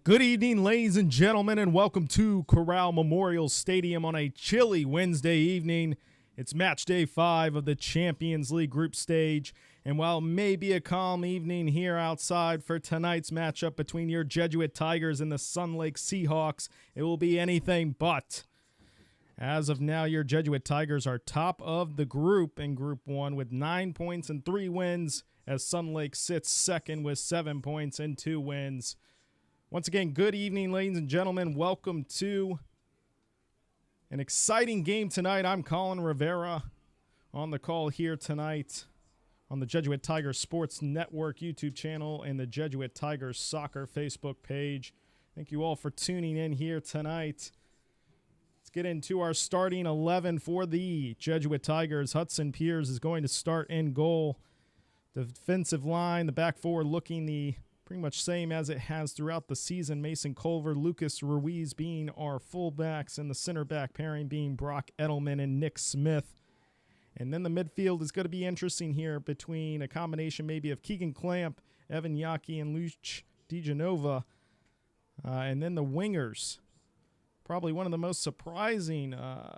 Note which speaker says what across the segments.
Speaker 1: Good evening, ladies and gentlemen, and welcome to Corral Memorial Stadium on a chilly Wednesday evening. It's match day 5 of the Champions League group stage, and while it may be a calm evening here outside for tonight's matchup between your Jesuit Tigers and the Sunlake Seahawks, it will be anything but. As of now, your Jesuit Tigers are top of the group in Group 1 with 9 points and 3 wins, as Sunlake sits second with 7 points and 2 wins. Once again, good evening, ladies and gentlemen. Welcome to an exciting game tonight. I'm Colin Rivera on the call here tonight on the Jesuit Tigers Sports Network YouTube channel and the Jesuit Tigers Soccer Facebook page. Thank you all for tuning in here tonight. Let's get into our starting 11 for the Jesuit Tigers. Hudson Piers is going to start in goal. Defensive line, the back four looking the pretty much same as it has throughout the season. Mason Culver, Lucas Ruiz being our fullbacks, and the center back pairing being Brock Edelman and Nick Smith. And then the midfield is going to be interesting here between a combination maybe of Keegan Clamp, Evan Yaki, and Luch DiGenova. And then the wingers, probably one of the most surprising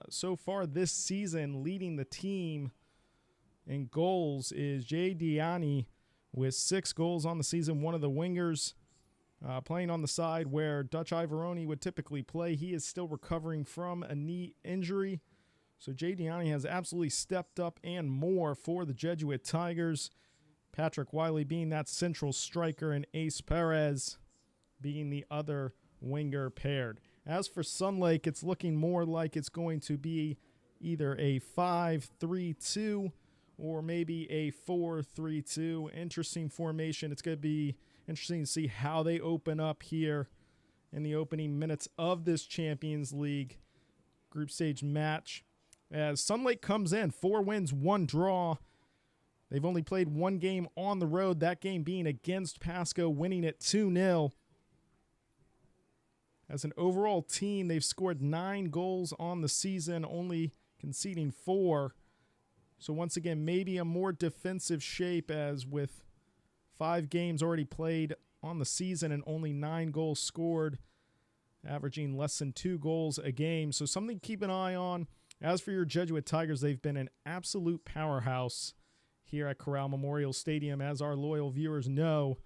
Speaker 1: so far this season, leading the team in goals is Jay Diani, with 6 goals on the season. One of the wingers playing on the side where Dutch Ivoroni would typically play. He is still recovering from a knee injury. So Jay Diani has absolutely stepped up and more for the Jesuit Tigers. Patrick Wiley being that central striker and Ace Perez being the other winger paired. As for Sunlake, it's looking more like it's going to be either a 5-3-2 or maybe a 4-3-2. Interesting formation. It's going to be interesting to see how they open up here in the opening minutes of this Champions League group stage match. As Sunlake comes in, 4 wins, 1 draw. They've only played 1 game on the road, that game being against Pasco, winning it 2-0. As an overall team, they've scored 9 goals on the season, only conceding 4. So once again, maybe a more defensive shape, as with 5 games already played on the season and only 9 goals scored, averaging less than 2 goals a game. So something to keep an eye on. As for your Jesuit Tigers, they've been an absolute powerhouse here at Corral Memorial Stadium, as our loyal viewers know,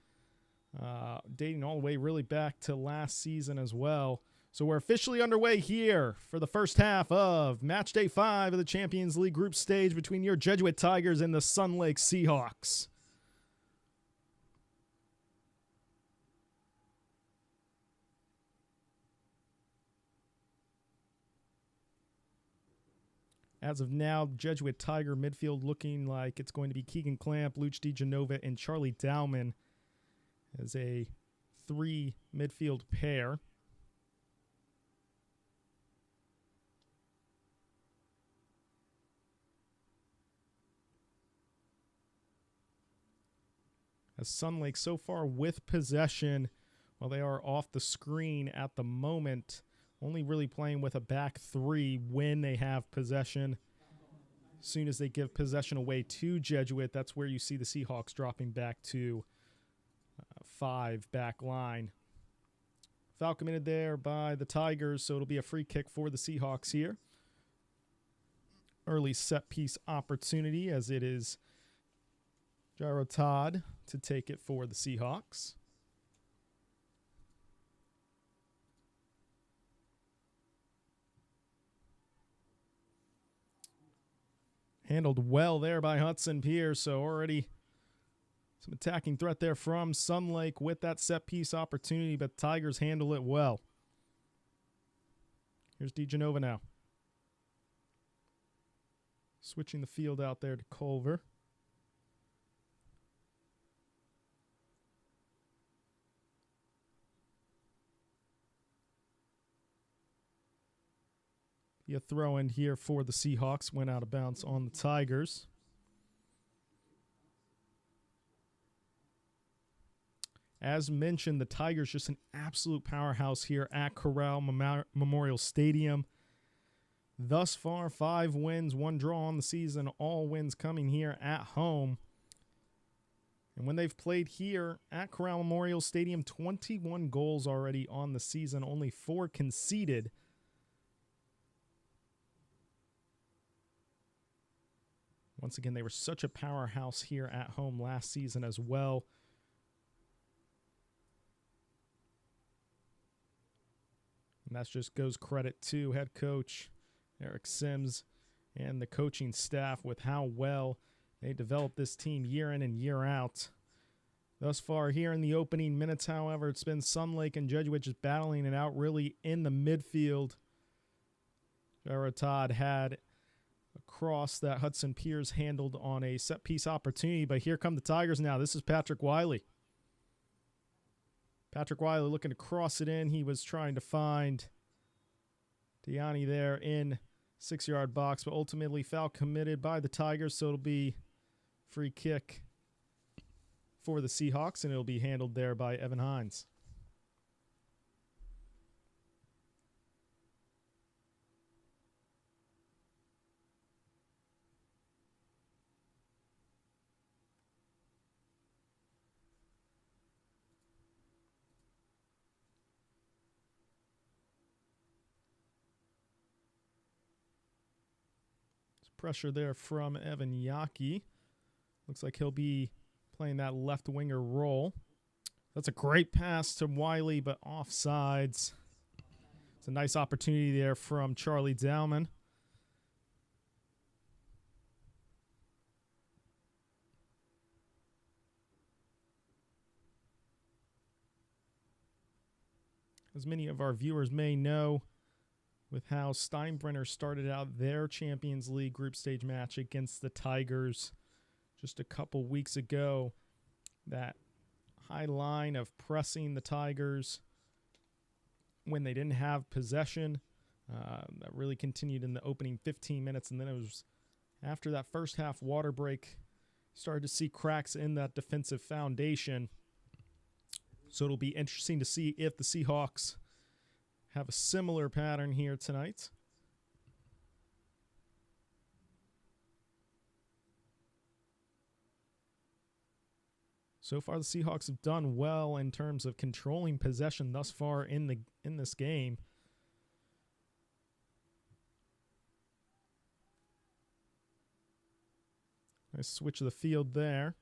Speaker 1: dating all the way really back to last season as well. So we're officially underway here for the first half of match day 5 of the Champions League group stage between your Jesuit Tigers and the Sunlake Seahawks. As of now, Jesuit Tiger midfield looking like it's going to be Keegan Clamp, Luch DiGenova, and Charlie Dowman as a 3 midfield pair. As Sunlake so far with possession, while they are off the screen at the moment, only really playing with a back 3 when they have possession. As soon as they give possession away to Jesuit, that's where you see the Seahawks dropping back to 5 back line. Foul committed there by the Tigers, so it'll be a free kick for the Seahawks here. Early set piece opportunity, as it is Jairo Todd to take it for the Seahawks. Handled well there by Hudson Piers, so already some attacking threat there from Sunlake with that set piece opportunity, but Tigers handle it well. Here's DiGenova now. Switching the field out there to Culver. A throw in here for the Seahawks, went out of bounds on the Tigers. As mentioned, the Tigers just an absolute powerhouse here at Corral Memorial Stadium. Thus far, 5 wins, 1 draw on the season, all wins coming here at home. And when they've played here at Corral Memorial Stadium, 21 goals already on the season, only 4 conceded. Once again, they were such a powerhouse here at home last season as well. And that just goes credit to head coach Eric Sims and the coaching staff with how well they developed this team year in and year out. Thus far here in the opening minutes, however, it's been Sunlake and Jesuit just battling it out really in the midfield. Jared Todd had a cross that Hudson Pierce handled on a set-piece opportunity, but here come the Tigers now. This is Patrick Wiley. Patrick Wiley looking to cross it in. He was trying to find Diani there in 6-yard box, but ultimately foul committed by the Tigers, so it'll be free kick for the Seahawks, and it'll be handled there by Evan Hines. Pressure there from Evan Yaki. Looks like he'll be playing that left winger role. That's a great pass to Wiley, but offsides. It's a nice opportunity there from Charlie Dowman. As many of our viewers may know, with how Steinbrenner started out their Champions League group stage match against the Tigers just a couple weeks ago. That high line of pressing the Tigers when they didn't have possession, that really continued in the opening 15 minutes. And then it was after that first half water break, started to see cracks in that defensive foundation. So it'll be interesting to see if the Seahawks have a similar pattern here tonight. So far, the Seahawks have done well in terms of controlling possession thus far in this game. Nice switch of the field there.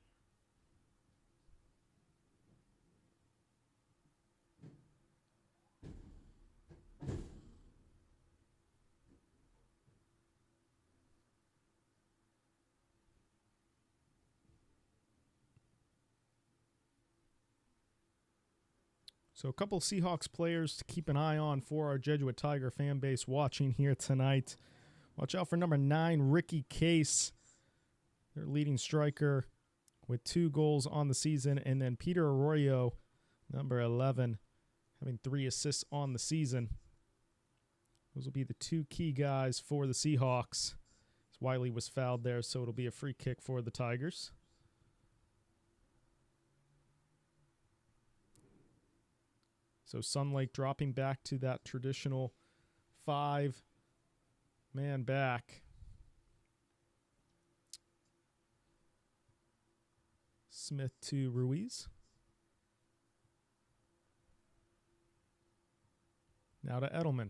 Speaker 1: So a couple Seahawks players to keep an eye on for our Jesuit Tiger fan base watching here tonight. Watch out for number 9, Ricky Case, their leading striker with 2 goals on the season. And then Peter Arroyo, number 11, having 3 assists on the season. Those will be the 2 key guys for the Seahawks. As Wiley was fouled there, so it'll be a free kick for the Tigers. So Sunlake dropping back to that traditional 5-man back. Smith to Ruiz. Now to Edelman.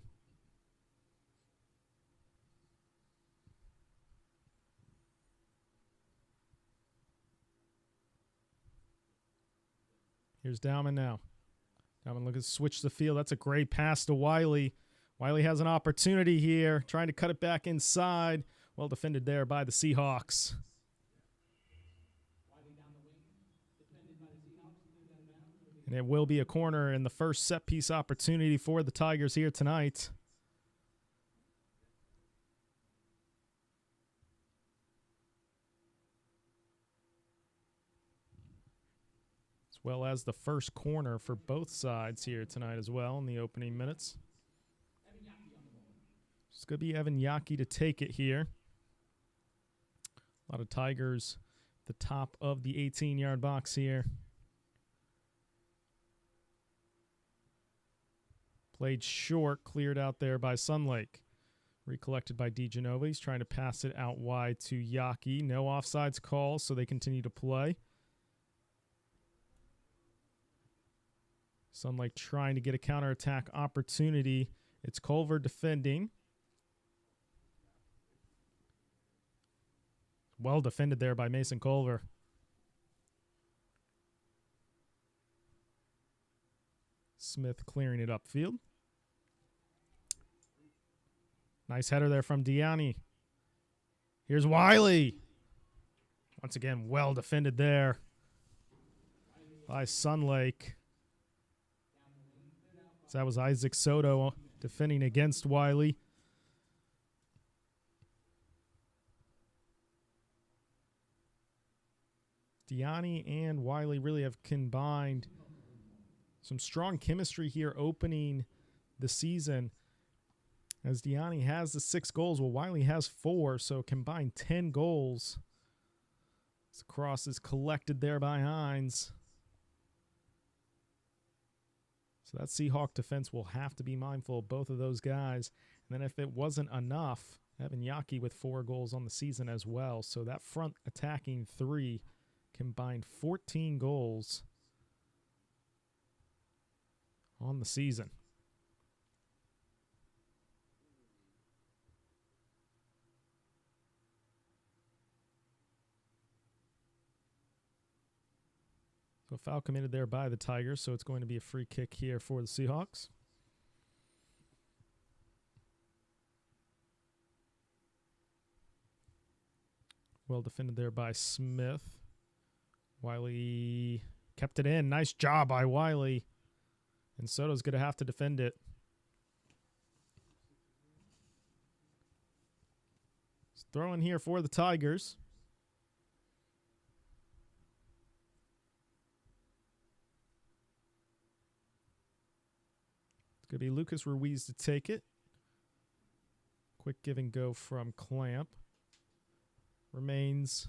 Speaker 1: Here's Dowman now. Dowman looking to switch the field. That's a great pass to Wiley. Wiley has an opportunity here, trying to cut it back inside. Well defended there by the Seahawks. And it will be a corner in the first set-piece opportunity for the Tigers here tonight. Well as the first corner for both sides here tonight as well in the opening minutes. It's going to be Evan Yaki to take it here. A lot of Tigers at the top of the 18-yard box here. Played short, cleared out there by Sunlake. Recollected by DeGenova. He's trying to pass it out wide to Yaki. No offsides call, so they continue to play. Sunlake trying to get a counterattack opportunity. It's Culver defending. Well defended there by Mason Culver. Smith clearing it upfield. Nice header there from Diani. Here's Wiley. Once again, well defended there by Sunlake. So that was Isaac Soto defending against Wiley. Diani and Wiley really have combined some strong chemistry here opening the season, as Diani has the 6 goals, while Wiley has 4, so combined 10 goals. This cross is collected there by Hines. So that Seahawk defense will have to be mindful of both of those guys. And then if it wasn't enough, Evan Yaki with 4 goals on the season as well. So that front attacking 3 combined 14 goals on the season. So foul committed there by the Tigers, so it's going to be a free kick here for the Seahawks. Well defended there by Smith. Wiley kept it in. Nice job by Wiley. And Soto's going to have to defend it. Throw in here for the Tigers. It's going to be Lucas Ruiz to take it. Quick give and go from Clamp. Remains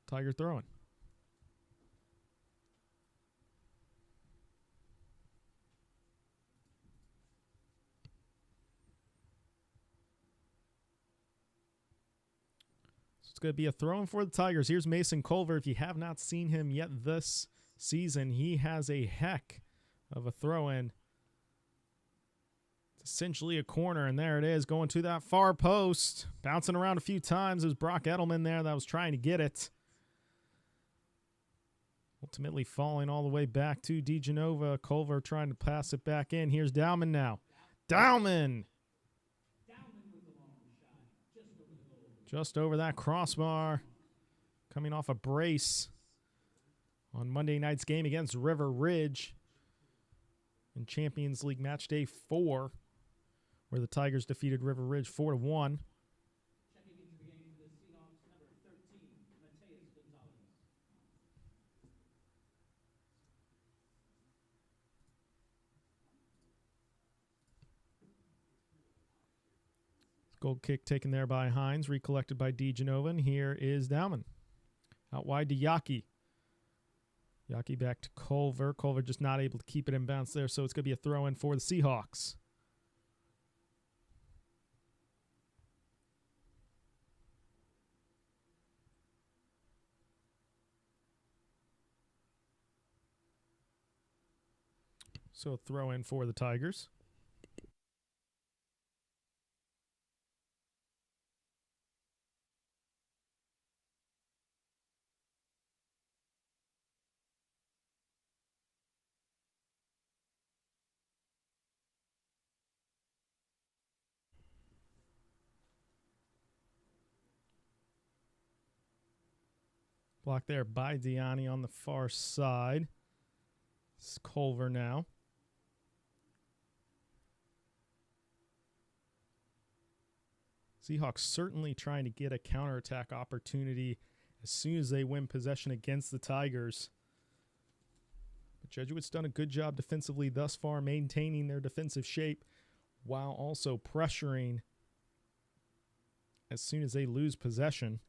Speaker 1: Tiger throwing. It's going to be a throw-in for the Tigers. Here's Mason Culver. If you have not seen him yet this season, he has a heck of a throw-in. It's essentially a corner, and there it is, going to that far post. Bouncing around a few times. It was Brock Edelman there that was trying to get it. Ultimately falling all the way back to DeGenova. Culver trying to pass it back in. Here's Dowman now. Dowman! Just over that crossbar. Coming off a brace on Monday night's game against River Ridge in Champions League Match Day 4, where the Tigers defeated River Ridge 4-1.
Speaker 2: Checking into the game for the Seahawks, number 13, Mateus Gonzalez.
Speaker 1: Goal kick taken there by Hines, recollected by DeGenova, and here is Dowman. Out wide to Yaki. Yaki back to Culver. Culver just not able to keep it in bounds there, so it's going to be a throw-in for the Seahawks. So a throw-in for the Tigers. Blocked there by Diani on the far side. It's Culver now. Seahawks certainly trying to get a counterattack opportunity as soon as they win possession against the Tigers. But Jesuit's done a good job defensively thus far, maintaining their defensive shape while also pressuring as soon as they lose possession.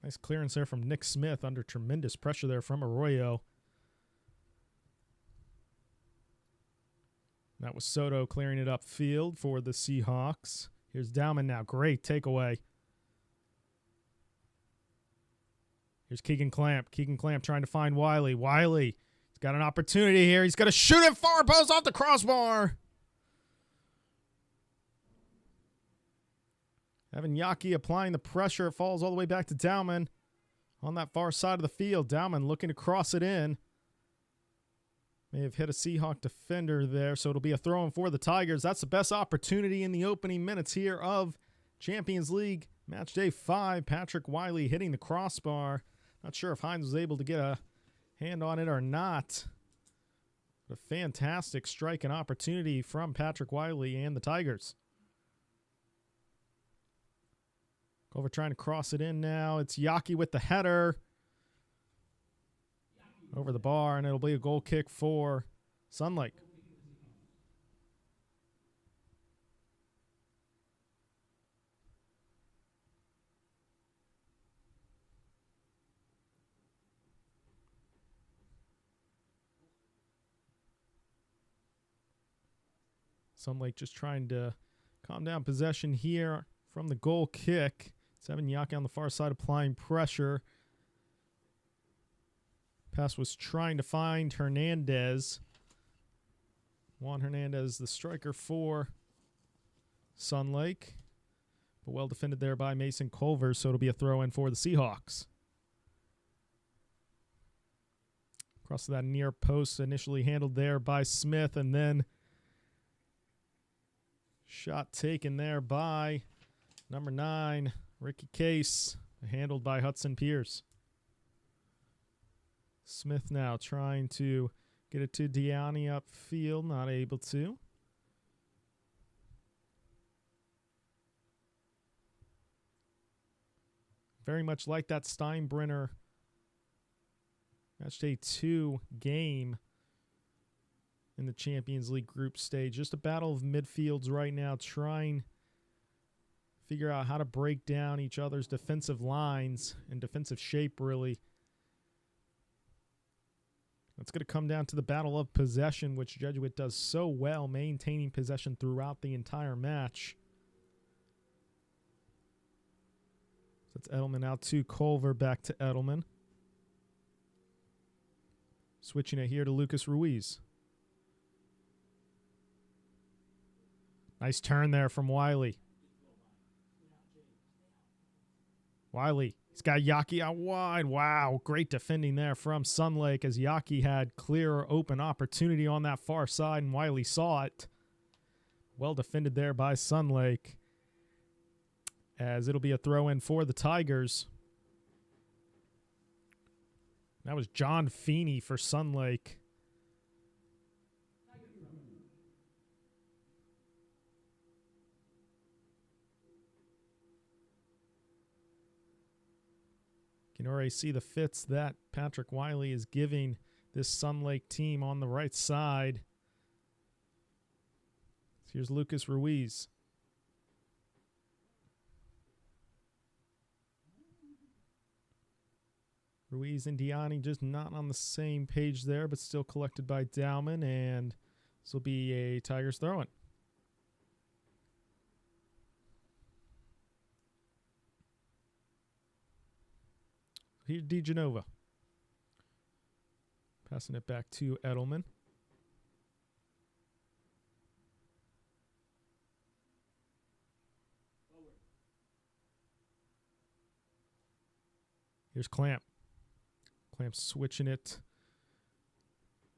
Speaker 1: Nice clearance there from Nick Smith under tremendous pressure there from Arroyo. That was Soto clearing it upfield for the Seahawks. Here's Dowman now. Great takeaway. Here's Keegan Clamp. Keegan Clamp trying to find Wiley. Wiley, he's got an opportunity here. He's going to shoot it far post off the crossbar. Evan Yaki applying the pressure. It falls all the way back to Dowman on that far side of the field. Dowman looking to cross it in. May have hit a Seahawk defender there, so it'll be a throw-in for the Tigers. That's the best opportunity in the opening minutes here of Champions League Match Day 5. Patrick Wiley hitting the crossbar. Not sure if Hines was able to get a hand on it or not. A fantastic strike and opportunity from Patrick Wiley and the Tigers. Culver trying to cross it in now. It's Yaki with the header. Over the bar, and it'll be a goal kick for Sunlake. Sunlake just trying to calm down possession here from the goal kick. Evan Yaki on the far side applying pressure. Pass was trying to find Hernandez. Juan Hernandez, the striker for Sunlake. But well defended there by Mason Culver, so it'll be a throw-in for the Seahawks. Across to that near post, initially handled there by Smith, and then shot taken there by number 9, Ricky Case, handled by Hudson Pierce. Smith now trying to get it to Diani upfield, not able to. Very much like that Steinbrenner Match Day 2 game in the Champions League group stage. Just a battle of midfields right now, trying to figure out how to break down each other's defensive lines and defensive shape, really. It's going to come down to the battle of possession, which Jesuit does so well, maintaining possession throughout the entire match. So that's Edelman out to Culver, back to Edelman. Switching it here to Lucas Ruiz. Nice turn there from Wiley. Wiley. He's got Yaki out wide. Wow, great defending there from Sunlake as Yaki had clear open opportunity on that far side, and Wiley saw it. Well defended there by Sunlake, as it'll be a throw-in for the Tigers. That was John Feeney for Sunlake. You can already see the fits that Patrick Wiley is giving this Sunlake team on the right side. So here's Lucas Ruiz. Ruiz and Diani just not on the same page there, but still collected by Dowman, and this will be a Tigers throw-in. Here's DeGenova. Passing it back to Edelman. Here's Clamp. Clamp switching it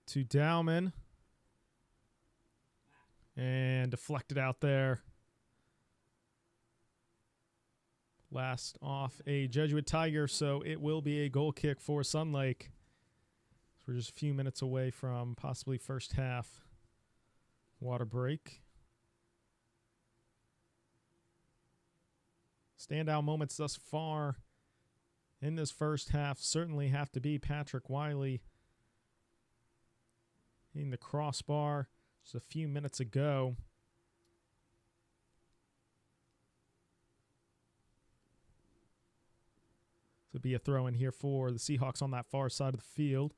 Speaker 1: to Dowman. And deflected out there. Last off a Jesuit Tiger, so it will be a goal kick for Sunlake. So we're just a few minutes away from possibly first half water break. Standout moments thus far in this first half certainly have to be Patrick Wiley hitting the crossbar just a few minutes ago. So it'll be a throw in here for the Seahawks on that far side of the field.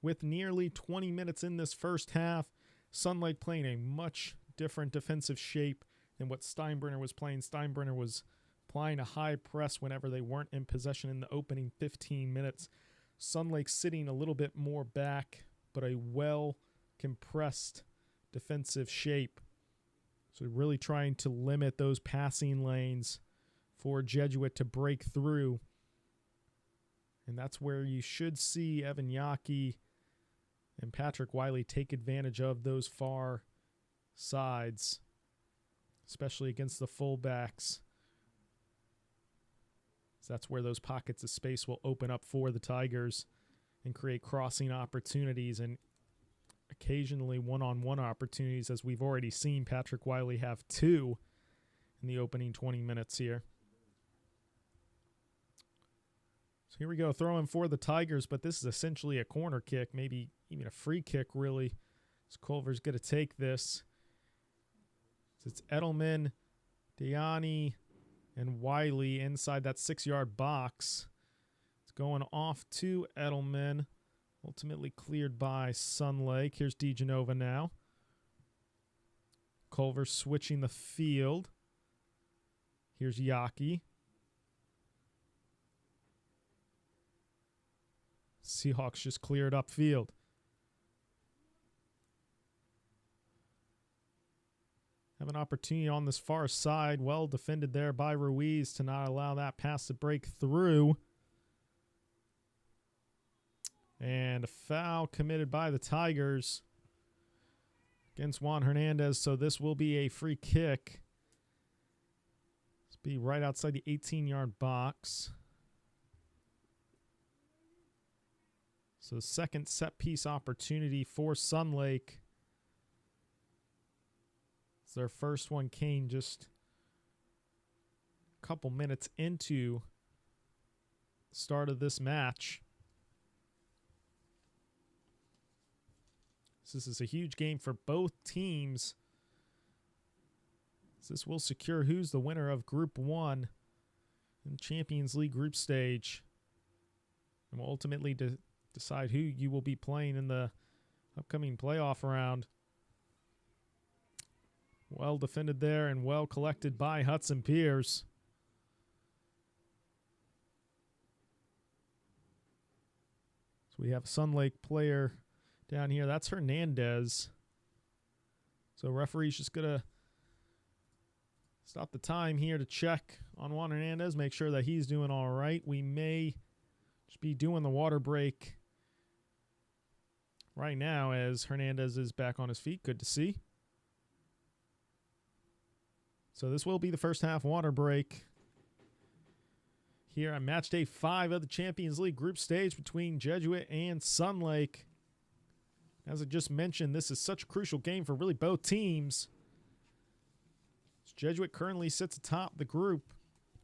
Speaker 1: with nearly 20 minutes in this first half. Sunlake playing a much different defensive shape than what Steinbrenner was playing. Steinbrenner was applying a high press whenever they weren't in possession in the opening 15 minutes. Sunlake sitting a little bit more back, but a well-compressed defensive shape. So really trying to limit those passing lanes for Jesuit to break through. And that's where you should see Evan Yockey and Patrick Wiley take advantage of those far sides, especially against the fullbacks. So that's where those pockets of space will open up for the Tigers and create crossing opportunities and occasionally one-on-one opportunities, as we've already seen Patrick Wiley have 2 in the opening 20 minutes here. So here we go, throwing for the Tigers, but this is essentially a corner kick, maybe even a free kick, really. So Culver's going to take this. So it's Edelman, Diani, and Wiley inside that 6-yard box. It's going off to Edelman, ultimately cleared by Sunlake. Here's DeGenova now. Culver switching the field. Here's Yockey. Seahawks just cleared upfield. Have an opportunity on this far side. Well defended there by Ruiz to not allow that pass to break through. And a foul committed by the Tigers against Juan Hernandez. So this will be a free kick. This will be right outside the 18-yard box. So second set piece opportunity for Sunlake. So their first one came just a couple minutes into the start of this match. So this is a huge game for both teams. So this will secure who's the winner of Group 1 in the Champions League group stage. And will ultimately decide who you will be playing in the upcoming playoff round. Well defended there and well collected by Hudson Pierce. So we have a Sunlake player down here. That's Hernandez. So referee's just going to stop the time here to check on Juan Hernandez, make sure that he's doing all right. We may just be doing the water break right now as Hernandez is back on his feet. Good to see. So this will be the first half water break here on match day 5 of the Champions League group stage between Jesuit and Sunlake. As I just mentioned, this is such a crucial game for really both teams. Jesuit currently sits atop the group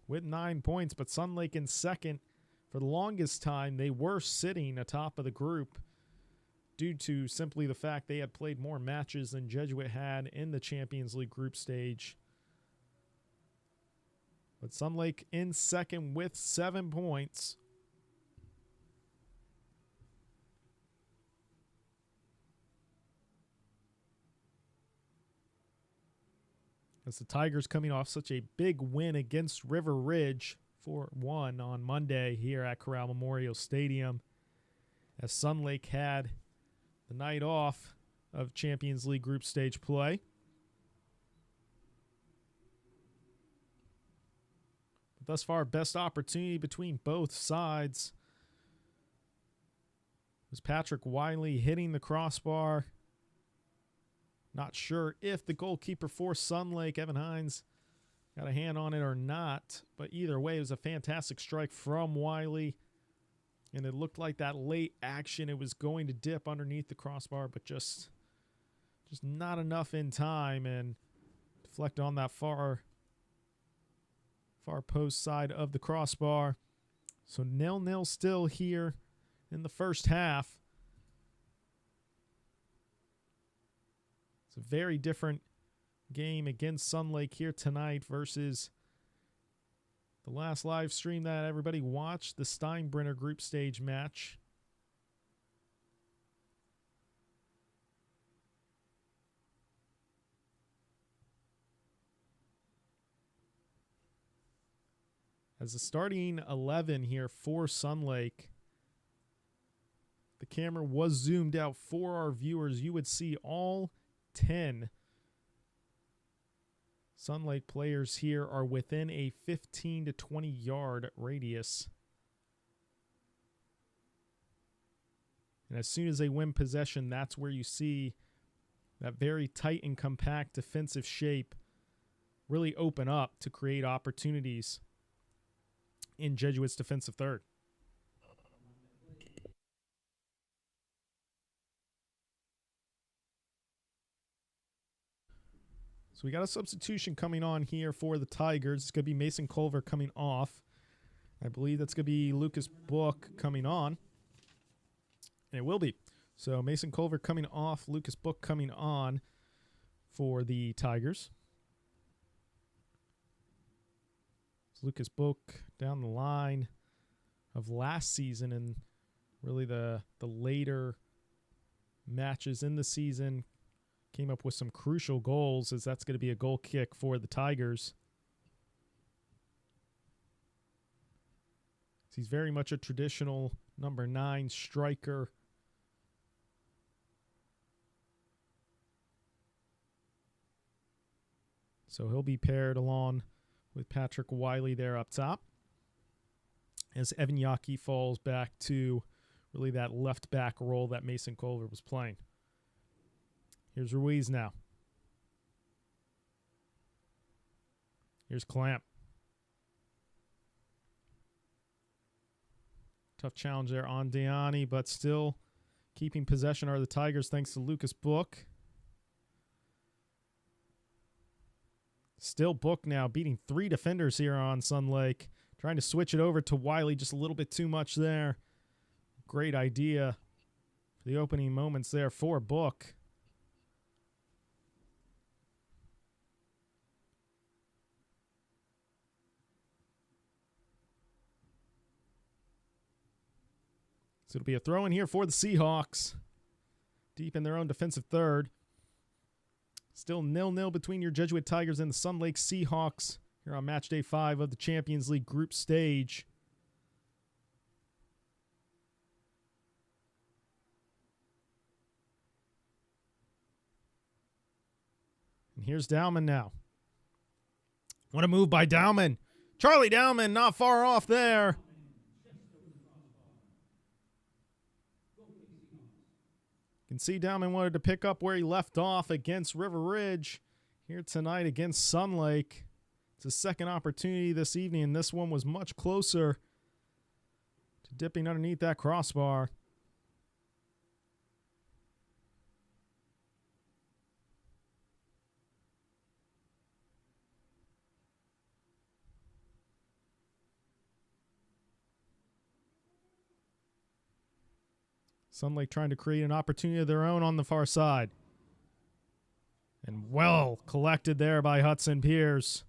Speaker 1: with 9 points, but Sunlake in second. For the longest time, they were sitting atop of the group due to simply the fact they had played more matches than Jesuit had in the Champions League group stage. But Sunlake in second with 7 points. As the Tigers coming off such a big win against River Ridge 4-1 on Monday here at Corral Memorial Stadium. As Sunlake had the night off of Champions League group stage play. But thus far, best opportunity between both sides was Patrick Wiley hitting the crossbar. Not sure if the goalkeeper for Sunlake, Evan Hines, got a hand on it or not. But either way, it was a fantastic strike from Wiley. And it looked like that late action, it was going to dip underneath the crossbar, but just not enough in time and deflect on that far post side of the crossbar. So 0-0 still here in the first half. It's a very different game against Sunlake here tonight versus the last live stream that everybody watched, the Steinbrenner group stage match. As the starting 11 here for Sunlake, the camera was zoomed out for our viewers. You would see all 10 Sunlake players here are within a 15 to 20 yard radius. And as soon as they win possession, that's where you see that very tight and compact defensive shape really open up to create opportunities in Jesuit's defensive third. So we got a substitution coming on here for the Tigers. It's going to be Mason Culver coming off. I believe that's going to be Lucas Book coming on. And it will be. So Mason Culver coming off, Lucas Book coming on for the Tigers. So Lucas Book down the line of last season and really the later matches in the season. Came up with some crucial goals, as that's going to be a goal kick for the Tigers. He's very much a traditional number 9 striker. So he'll be paired along with Patrick Wiley there up top, as Evan Yockey falls back to really that left back role that Mason Culver was playing. Here's Ruiz now. Here's Clamp. Tough challenge there on Deani, but still keeping possession are the Tigers thanks to Lucas Book. Still Book now beating 3 defenders here on Sunlake. Trying to switch it over to Wiley, just a little bit too much there. Great idea for the opening moments there for Book. So it'll be a throw in here for the Seahawks. Deep in their own defensive third. Still 0-0 between your Jesuit Tigers and the Sunlake Seahawks here on match day 5 of the Champions League group stage. And here's Dowman now. What a move by Dowman. Charlie Dowman not far off there. You can see Dowman wanted to pick up where he left off against River Ridge here tonight against Sunlake. It's a second opportunity this evening, and this one was much closer to dipping underneath that crossbar. Sunlake trying to create an opportunity of their own on the far side. And well collected there by Hudson Pierce.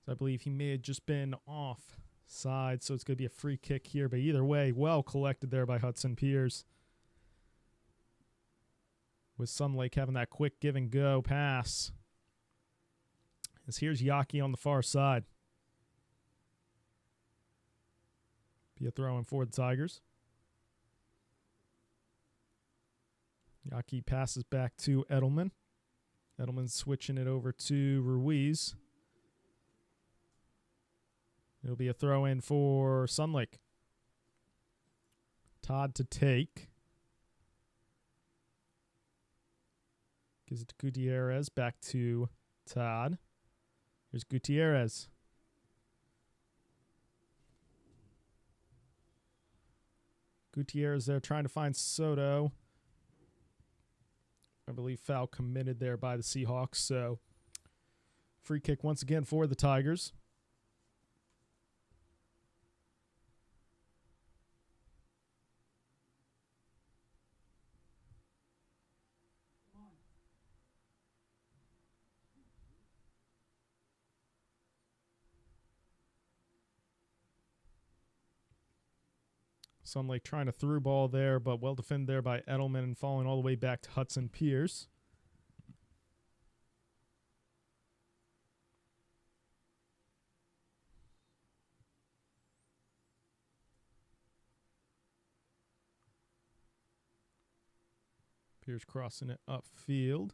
Speaker 1: So I believe he may have just been offside, so it's going to be a free kick here. But either way, well collected there by Hudson Pierce. With Sunlake having that quick give and go pass. As here's Yockey on the far side. Be a throw in for the Tigers. Yockey passes back to Edelman. Edelman switching it over to Ruiz. It'll be a throw in for Sunlake. Todd to take. Gives it to Gutierrez. Back to Todd. Here's Gutierrez. Gutierrez there trying to find Soto. I believe foul committed there by the Seahawks. So free kick once again for the Tigers. Sunlake trying to through ball there, but well defended there by Edelman and falling all the way back to Hudson Pierce. Pierce crossing it upfield.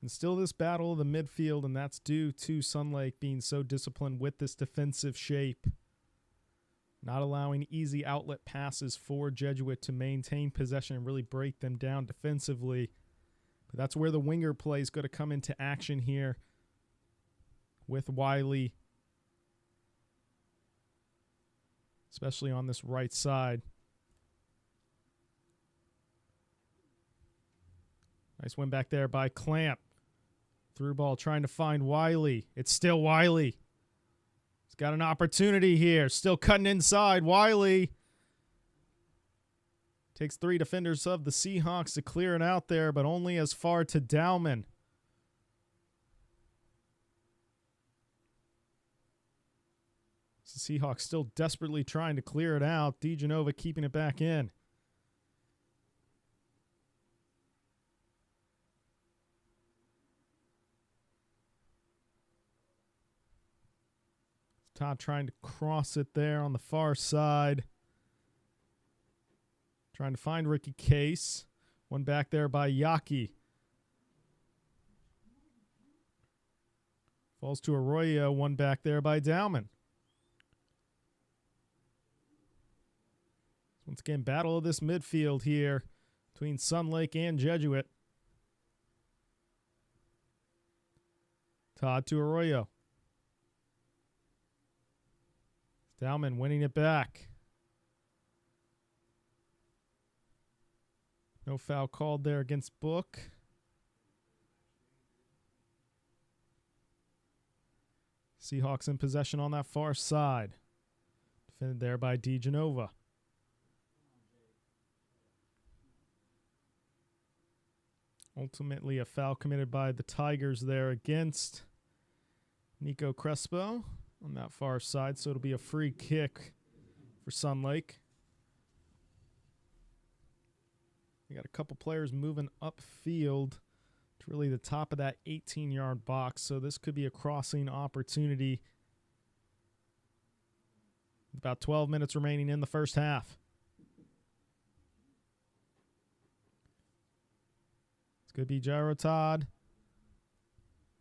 Speaker 1: And still this battle of the midfield, and that's due to Sunlake being so disciplined with this defensive shape. Not allowing easy outlet passes for Jesuit to maintain possession and really break them down defensively. But that's where the winger play is going to come into action here with Wiley, especially on this right side. Nice win back there by Clamp. Through ball trying to find Wiley. It's still Wiley. He's got an opportunity here. Still cutting inside. Wiley takes 3 defenders of the Seahawks to clear it out there, but only as far to Dowman. The Seahawks still desperately trying to clear it out. DeGenova keeping it back in. Todd trying to cross it there on the far side. Trying to find Ricky Case. One back there by Yaki. Falls to Arroyo. One back there by Dowman. Once again, battle of this midfield here between Sunlake and Jesuit. Todd to Arroyo. Dowman winning it back. No foul called there against Book. Seahawks in possession on that far side. Defended there by DeGenova. Ultimately a foul committed by the Tigers there against Nico Crespo on that far side, so it'll be a free kick for Sunlake. We got a couple players moving upfield to really the top of that 18-yard box, so this could be a crossing opportunity. About 12 minutes remaining in the first half. It's going to be Gyro Todd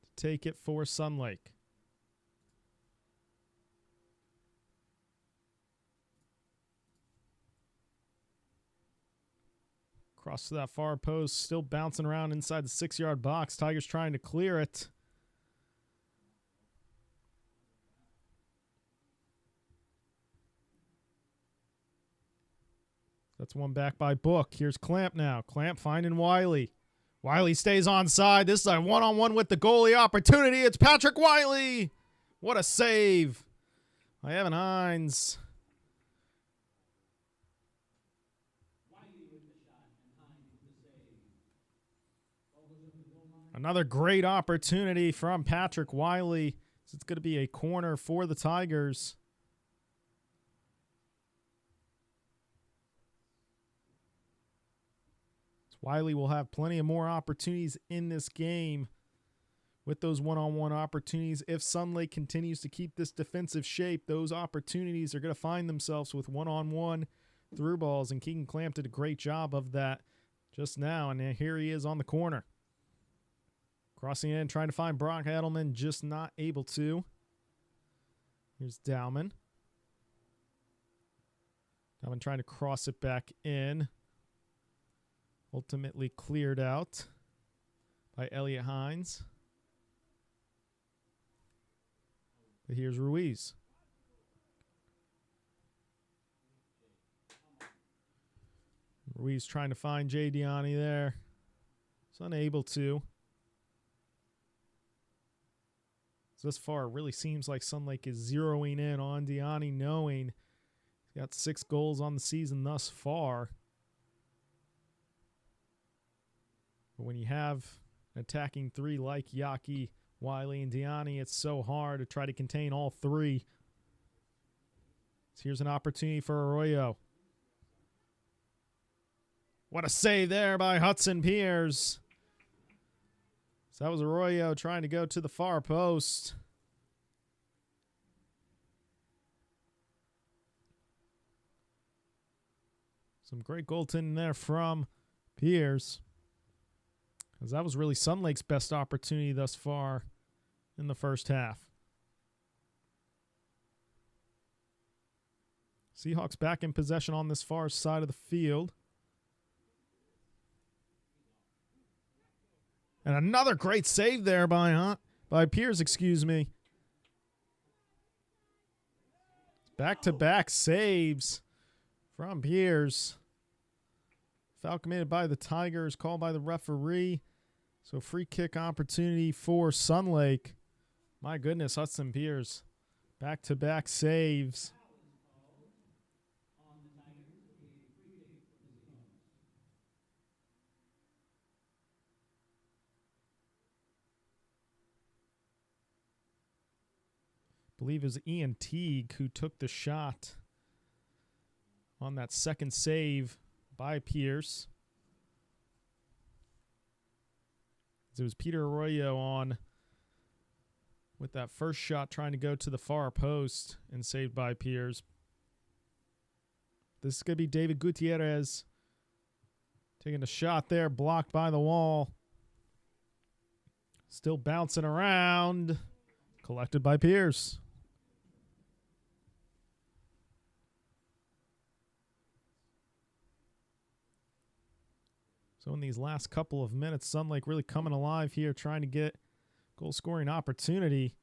Speaker 1: to take it for Sunlake. Cross to that far post, still bouncing around inside the 6-yard box. Tigers trying to clear it. That's one back by Book. Here's Clamp now. Clamp finding Wiley. Wiley stays onside. This is a one-on-one with the goalie opportunity. It's Patrick Wiley. What a save by Evan Hines. Another great opportunity from Patrick Wiley. So it's going to be a corner for the Tigers. So Wiley will have plenty of more opportunities in this game with those one-on-one opportunities. If Sunlake continues to keep this defensive shape, those opportunities are going to find themselves with one-on-one through balls. And Keegan Clamp did a great job of that just now. And here he is on the corner. Crossing in, trying to find Brock Edelman, just not able to. Here's Dowman. Dowman trying to cross it back in. Ultimately cleared out by Elliot Hines. But here's Ruiz. Ruiz trying to find Jay Diani there. He's unable to. Thus far, it really seems like Sunlake is zeroing in on Diani, knowing he's got 6 goals on the season thus far. But when you have an attacking 3 like Yaki, Wiley, and Diani, it's so hard to try to contain all 3. So here's an opportunity for Arroyo. What a save there by Hudson Piers. So that was Arroyo trying to go to the far post. Some great goaltending there from Piers. As that was really Sunlake's best opportunity thus far in the first half. Seahawks back in possession on this far side of the field. And another great save there by Pierce, excuse me. Back-to-back saves from Pierce. Foul committed by the Tigers, called by the referee. So free kick opportunity for Sunlake. My goodness, Hudson Pierce. Back-to-back saves. I believe it was Ian Teague who took the shot on that second save by Pierce. It was Peter Arroyo on with that first shot trying to go to the far post and saved by Pierce. This is going to be David Gutierrez taking a shot there, blocked by the wall. Still bouncing around. Collected by Pierce. So in these last couple of minutes, Sunlake really coming alive here, trying to get goal-scoring opportunity.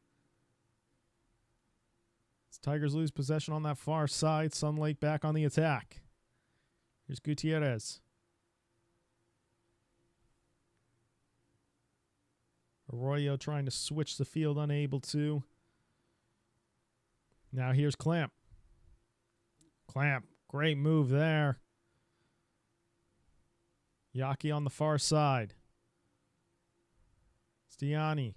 Speaker 1: As Tigers lose possession on that far side, Sunlake back on the attack. Here's Gutierrez. Arroyo trying to switch the field, unable to. Now here's Clamp. Clamp, great move there. Yaki on the far side. Stiani.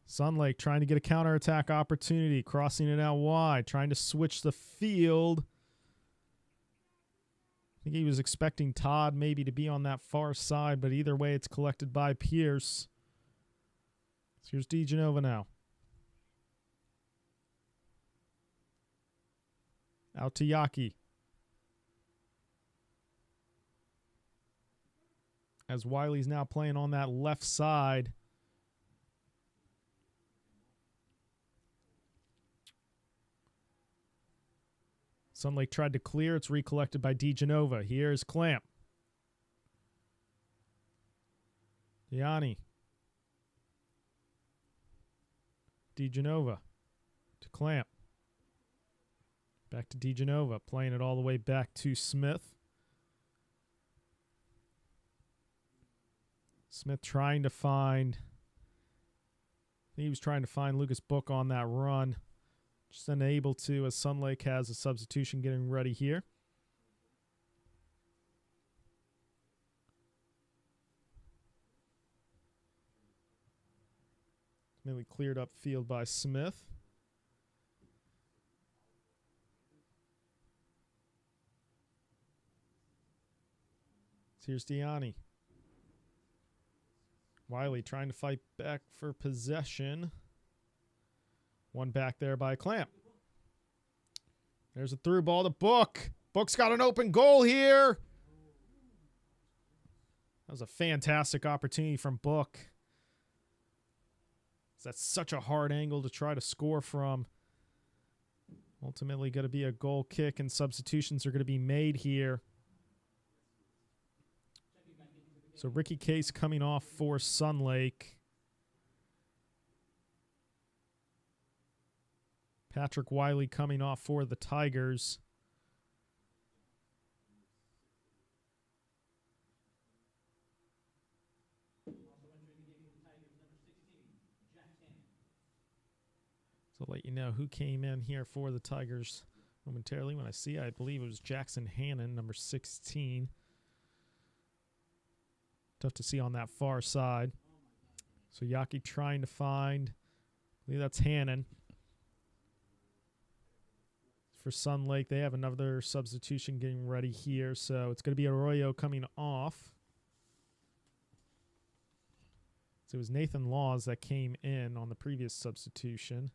Speaker 1: Sunlake trying to get a counterattack opportunity, crossing it out wide, trying to switch the field. I think he was expecting Todd maybe to be on that far side, but either way, it's collected by Pierce. So here's DeGenova now. Out to Yaki. As Wiley's now playing on that left side. Sunlake tried to clear. It's recollected by DeGenova. Here's Clamp. Gianni. DeGenova to Clamp. Back to DeGenova. Playing it all the way back to Smith. Smith trying to find, I think he was trying to find Lucas Book on that run. Just unable to, as Sunlake has a substitution getting ready here. Nearly cleared up field by Smith. So here's Diani. Wiley trying to fight back for possession. One back there by Clamp. There's a through ball to Book. Book's got an open goal here. That was a fantastic opportunity from Book. That's such a hard angle to try to score from. Ultimately going to be a goal kick, and substitutions are going to be made here. So Ricky Case coming off for Sunlake. Patrick Wiley coming off for the Tigers. So I'll let you know who came in here for the Tigers momentarily. When I see, I believe it was Jackson Hannon, number 16. Tough to see on that far side. So Yaki trying to find, I believe that's Hannon. For Sunlake, they have another substitution getting ready here. So it's going to be Arroyo coming off. So it was Nathan Laws that came in on the previous substitution.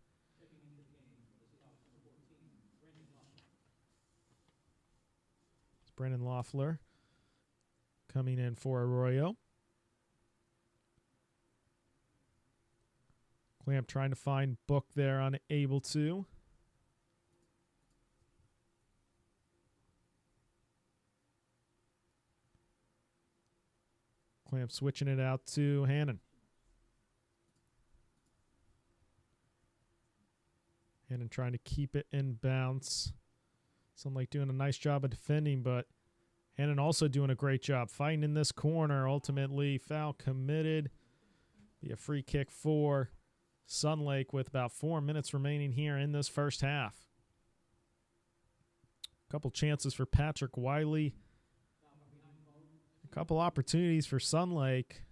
Speaker 1: It's Brandon Loeffler. coming in for Arroyo. Clamp trying to find Book there, unable to. Clamp switching it out to Hannon. Hannon trying to keep it in bounce. Sunlake doing a nice job of defending, but Hannon also doing a great job fighting in this corner. Ultimately, foul committed. Be a free kick for Sunlake with about 4 minutes remaining here in this first half. A couple chances for Patrick Wiley. A couple opportunities for Sunlake.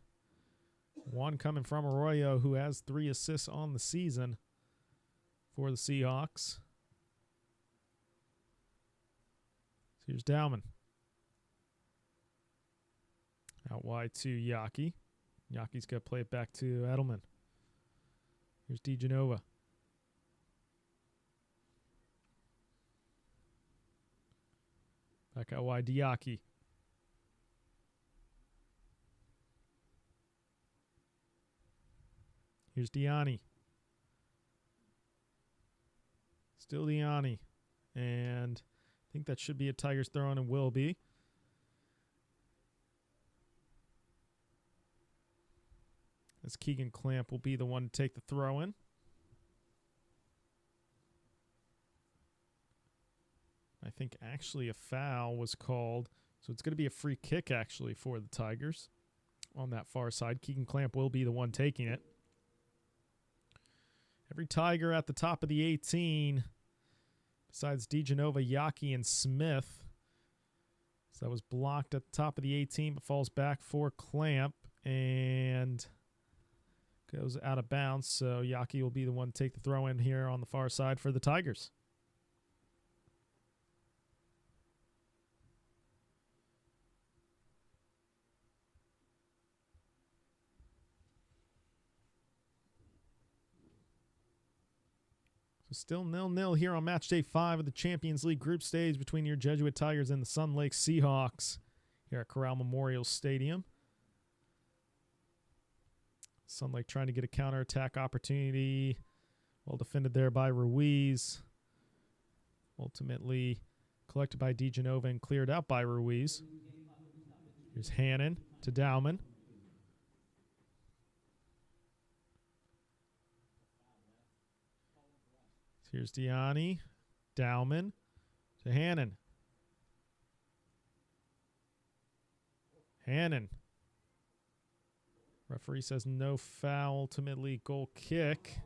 Speaker 1: One coming from Arroyo, who has 3 assists on the season for the Seahawks. Here's Dowman. Out wide to Yaki. Yaki's got to play it back to Edelman. Here's DeGenova. Back out wide to Yaki. Here's Diani. Still Diani. And I think that should be a Tigers throw in and will be. As Keegan Clamp will be the one to take the throw in. I think actually a foul was called. So it's going to be a free kick actually for the Tigers on that far side. Keegan Clamp will be the one taking it. Every Tiger at the top of the 18, besides DeGenova, Yaki, and Smith. So that was blocked at the top of the 18, but falls back for Clamp and goes out of bounds. So Yaki will be the one to take the throw in here on the far side for the Tigers. So still 0-0 here on match day 5 of the Champions League group stage between your Jesuit Tigers and the Sunlake Seahawks here at Corral Memorial Stadium. Sunlake trying to get a counterattack opportunity. Well defended there by Ruiz. Ultimately collected by DeGenova and cleared out by Ruiz. Here's Hannon to Dowman. Here's Diani. Dowman to Hannon. Hannon. Referee says no foul. Ultimately, goal kick.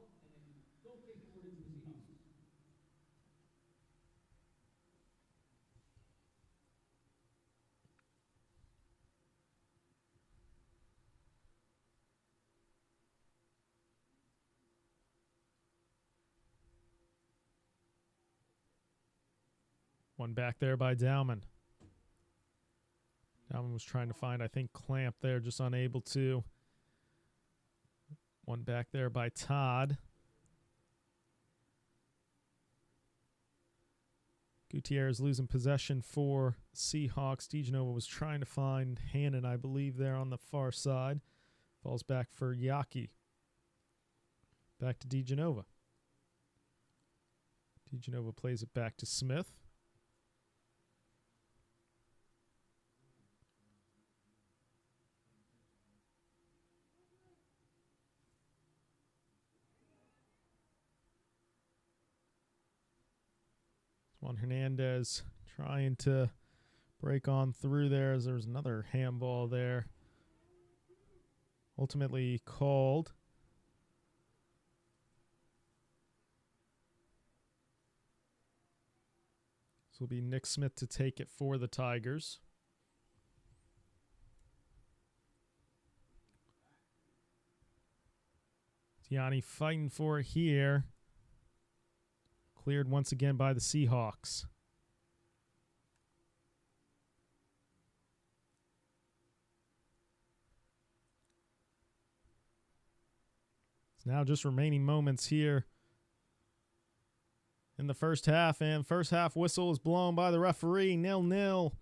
Speaker 1: One back there by Dowman. Dowman was trying to find, I think, Clamp there, just unable to. One back there by Todd. Gutierrez losing possession for Seahawks. DeGenova was trying to find Hannon, I believe, there on the far side. Falls back for Yaki. Back to DeGenova. DeGenova plays it back to Smith. Juan Hernandez trying to break on through there as there was another handball there. Ultimately called. This will be Nick Smith to take it for the Tigers. Tiani fighting for it here. Cleared once again by the Seahawks. It's now just remaining moments here in the first half, and first half whistle is blown by the referee. 0-0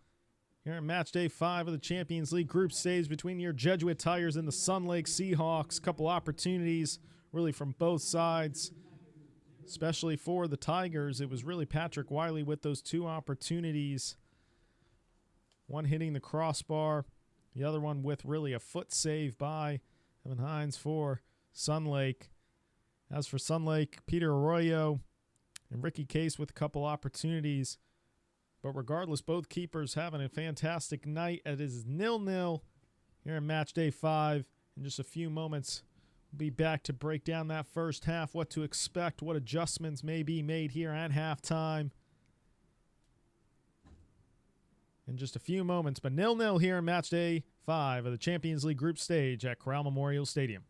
Speaker 1: here in match day 5 of the Champions League group stage between your Jesuit Tigers and the Sunlake Seahawks. Couple opportunities really from both sides, especially for the Tigers. It was really Patrick Wiley with those 2 opportunities. One hitting the crossbar, the other one with really a foot save by Evan Hines for Sunlake. As for Sunlake, Peter Arroyo and Ricky Case with a couple opportunities. But regardless, both keepers having a fantastic night. It is 0-0 here in match day 5. In just a few moments, we'll be back to break down that first half, what to expect, what adjustments may be made here at halftime. In just a few moments, but 0-0 here in match day 5 of the Champions League group stage at Corral Memorial Stadium.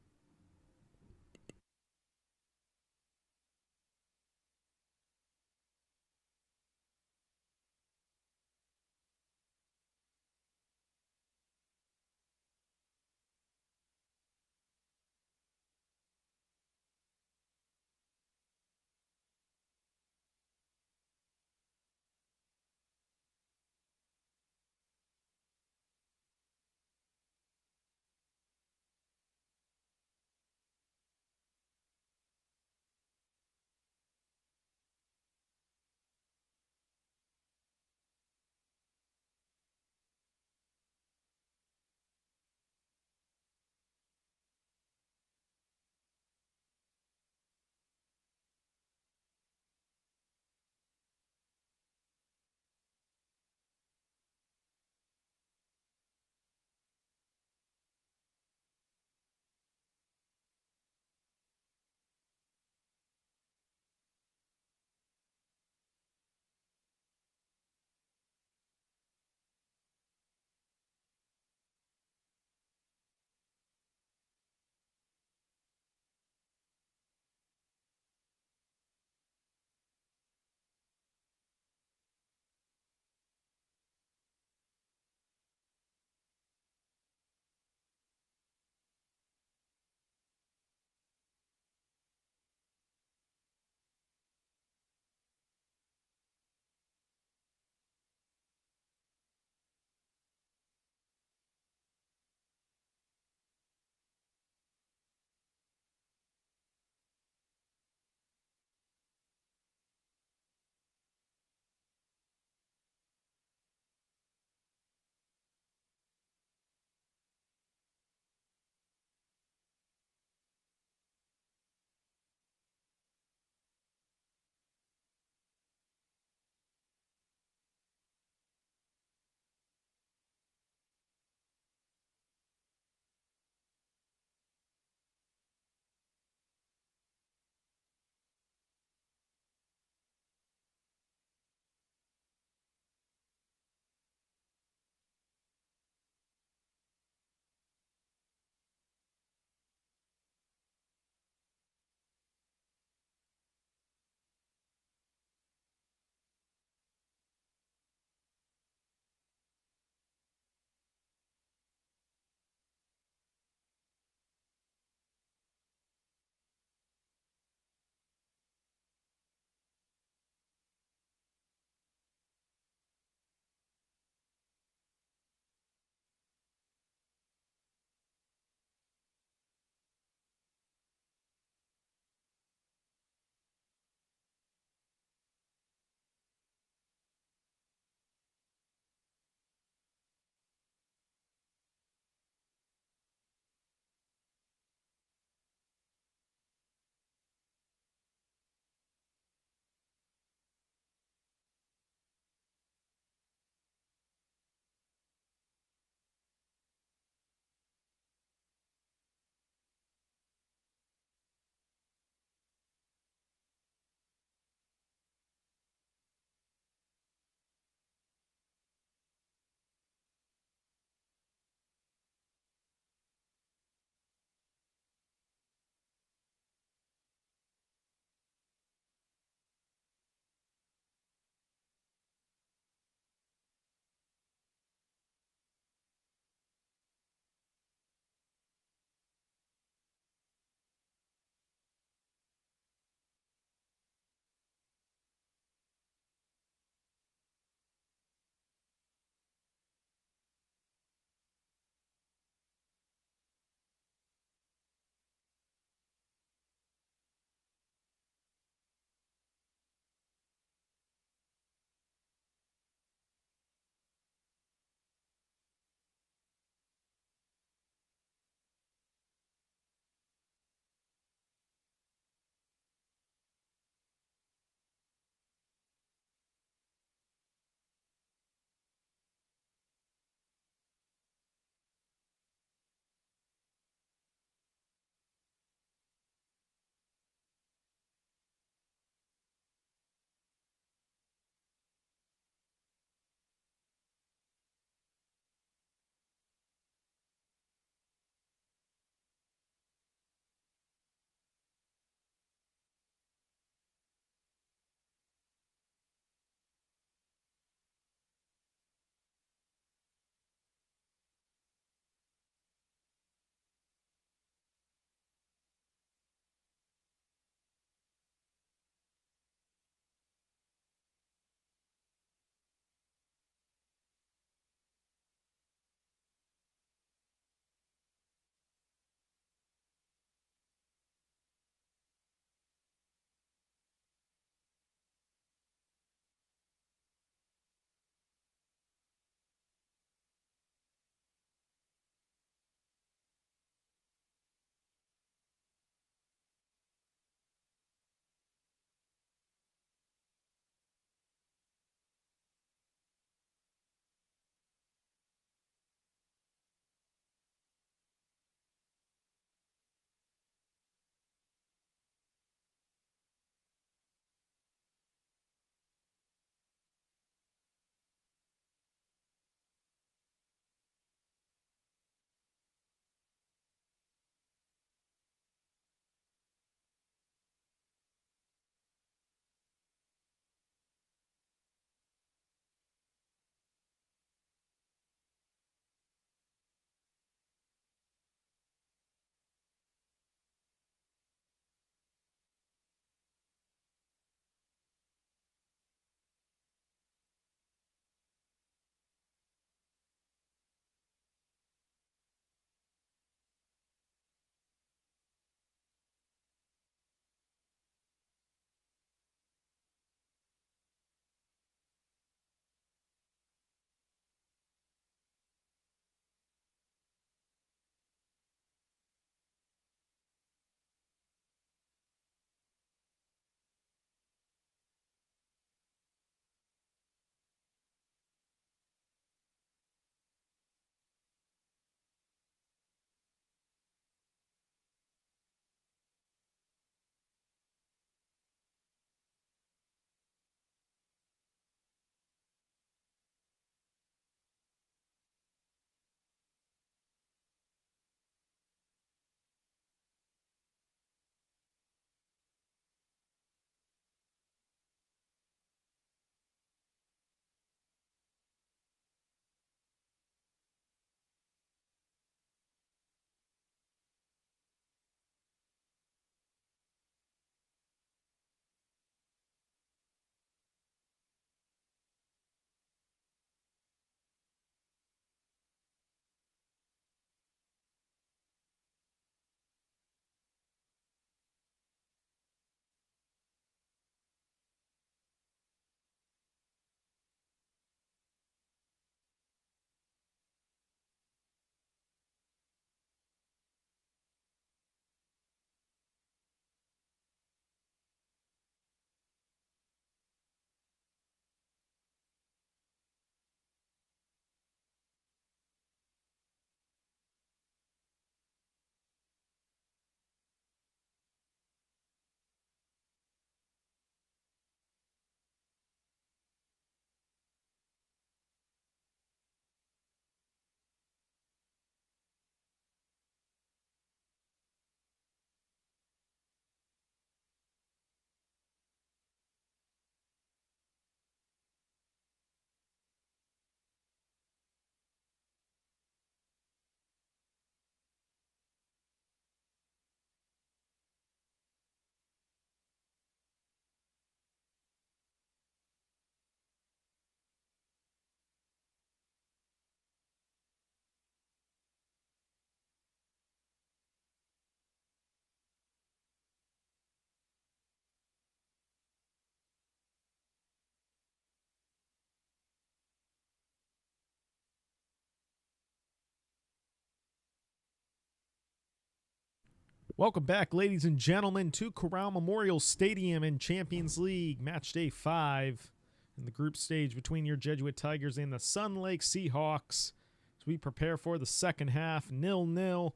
Speaker 1: Welcome back, ladies and gentlemen, to Corral Memorial Stadium in Champions League Match Day 5 in the group stage between your Jesuit Tigers and the Sunlake Seahawks as we prepare for the second half, 0-0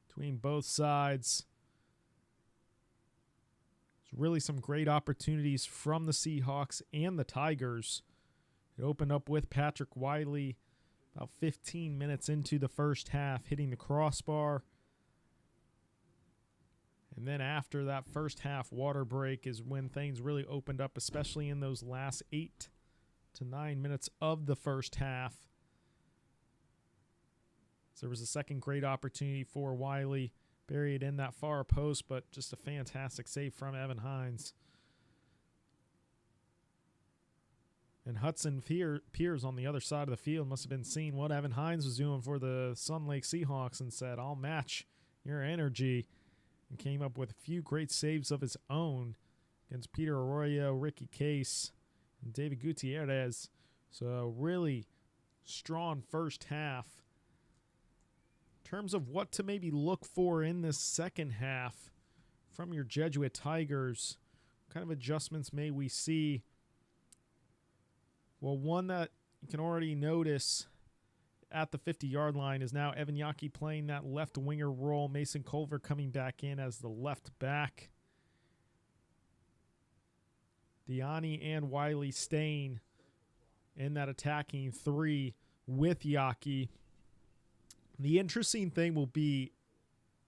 Speaker 1: between both sides. There's really some great opportunities from the Seahawks and the Tigers. It opened up with Patrick Wiley about 15 minutes into the first half, hitting the crossbar. And then after that first half water break is when things really opened up, especially in those last 8 to 9 minutes of the first half. So there was a second great opportunity for Wiley, buried in that far post, but just a fantastic save from Evan Hines. And Hudson Piers on the other side of the field must have been seeing what Evan Hines was doing for the Sunlake Seahawks and said, "I'll match your energy," and came up with a few great saves of his own against Peter Arroyo, Ricky Case, and David Gutierrez. So really strong first half. In terms of what to maybe look for in this second half from your Jesuit Tigers, what kind of adjustments may we see? Well, one that you can already notice at the 50-yard line is now Evan Yaki playing that left winger role. Mason Culver coming back in as the left back. Diani and Wiley staying in that attacking three with Yaki. The interesting thing will be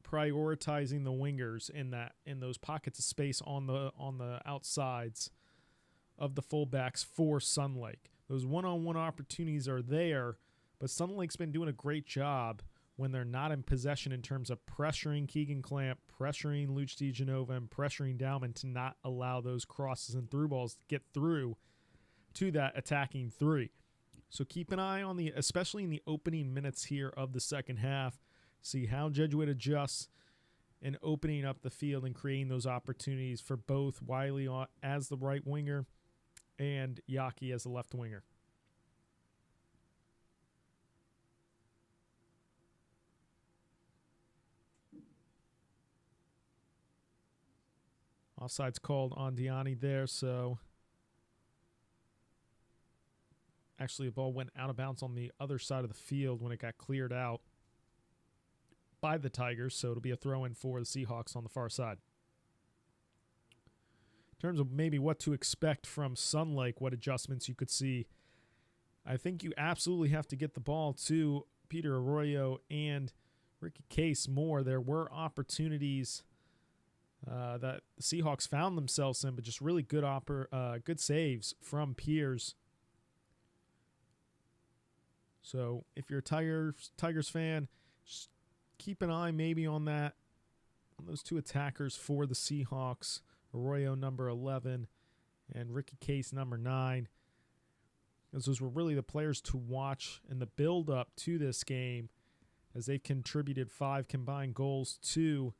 Speaker 1: prioritizing the wingers in those pockets of space on the outsides of the fullbacks for Sunlake. Those one-on-one opportunities are there, but Sunlake's been doing a great job when they're not in possession in terms of pressuring Keegan Clamp, pressuring Luch DeGenova, and pressuring Dowman to not allow those crosses and through balls to get through to that attacking three. So keep an eye on especially in the opening minutes here of the second half, see how Jesuit adjusts in opening up the field and creating those opportunities for both Wiley as the right winger and Yaki as the left winger. Offside's called on Diani there, so actually the ball went out of bounds on the other side of the field when it got cleared out by the Tigers, so it'll be a throw-in for the Seahawks on the far side. In terms of maybe what to expect from Sunlake, what adjustments you could see, I think you absolutely have to get the ball to Peter Arroyo and Ricky Case more. There were opportunities that the Seahawks found themselves in, but just really good saves from Piers. So if you're a Tigers fan, just keep an eye maybe on those two attackers for the Seahawks, Arroyo number 11 and Ricky Case number 9. Because those were really the players to watch in the build-up to this game, as they've contributed 5 combined goals to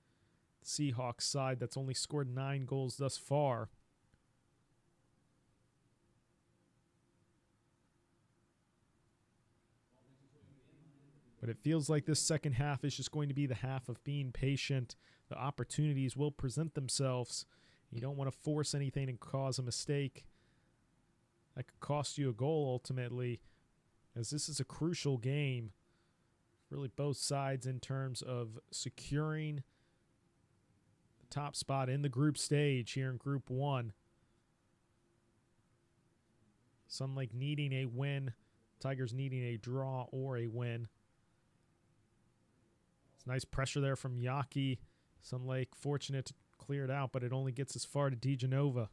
Speaker 1: the Seahawks side that's only scored 9 goals thus far. But it feels like this second half is just going to be the half of being patient. The opportunities will present themselves. You don't want to force anything and cause a mistake that could cost you a goal ultimately, as this is a crucial game. Really both sides in terms of securing the top spot in the group stage here in Group 1. Sunlake needing a win, Tigers needing a draw or a win. It's nice pressure there from Yaki. Sunlake fortunate to clear it out, but it only gets as far to DeGenova.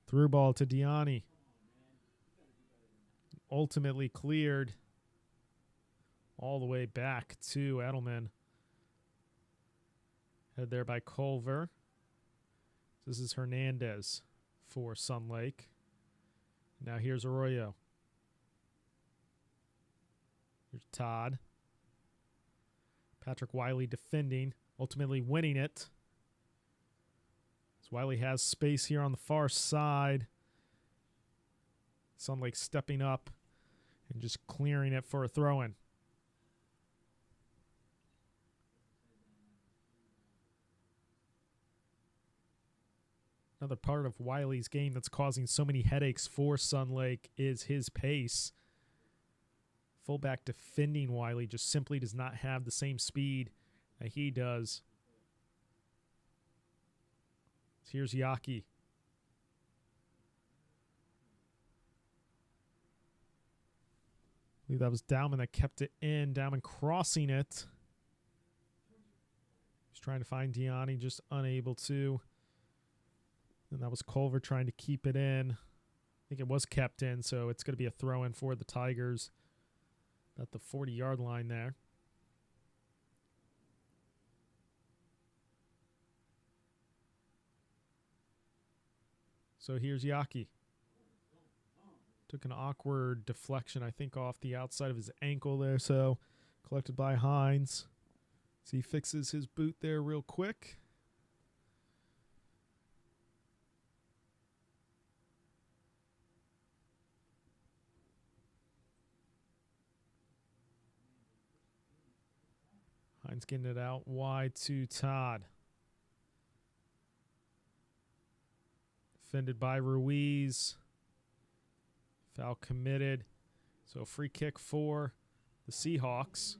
Speaker 1: Through ball to Diani. Ultimately cleared all the way back to Edelman. Head there by Culver. This is Hernandez for Sunlake. Now here's Arroyo. Here's Todd. Patrick Wiley defending, ultimately winning it. So Wiley has space here on the far side. Sunlake stepping up and just clearing it for a throw-in. Another part of Wiley's game that's causing so many headaches for Sunlake is his pace. Fullback defending Wiley just simply does not have the same speed that he does. So here's Yaki. I believe that was Dowman that kept it in. Dowman crossing it. He's trying to find Diani, just unable to. And that was Culver trying to keep it in. I think it was kept in, so it's going to be a throw-in for the Tigers at the 40-yard line there. So here's Yaki. Took an awkward deflection, I think, off the outside of his ankle there, so collected by Hines. So he fixes his boot there real quick. Hines getting it out wide to Todd. Defended by Ruiz. Foul committed. So free kick for the Seahawks.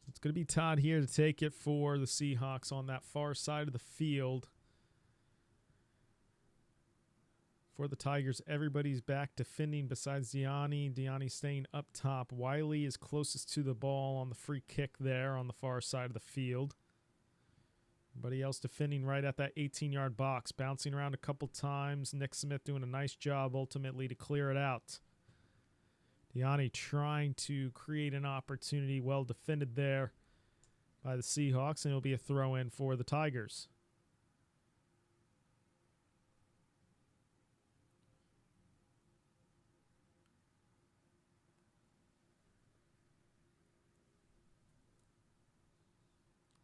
Speaker 1: It's going to be Todd here to take it for the Seahawks on that far side of the field. For the Tigers, everybody's back defending besides Diani. Diani staying up top. Wiley is closest to the ball on the free kick there on the far side of the field. Everybody else defending right at that 18-yard box. Bouncing around a couple times. Nick Smith doing a nice job ultimately to clear it out. Diani trying to create an opportunity. Well defended there by the Seahawks, and it'll be a throw-in for the Tigers.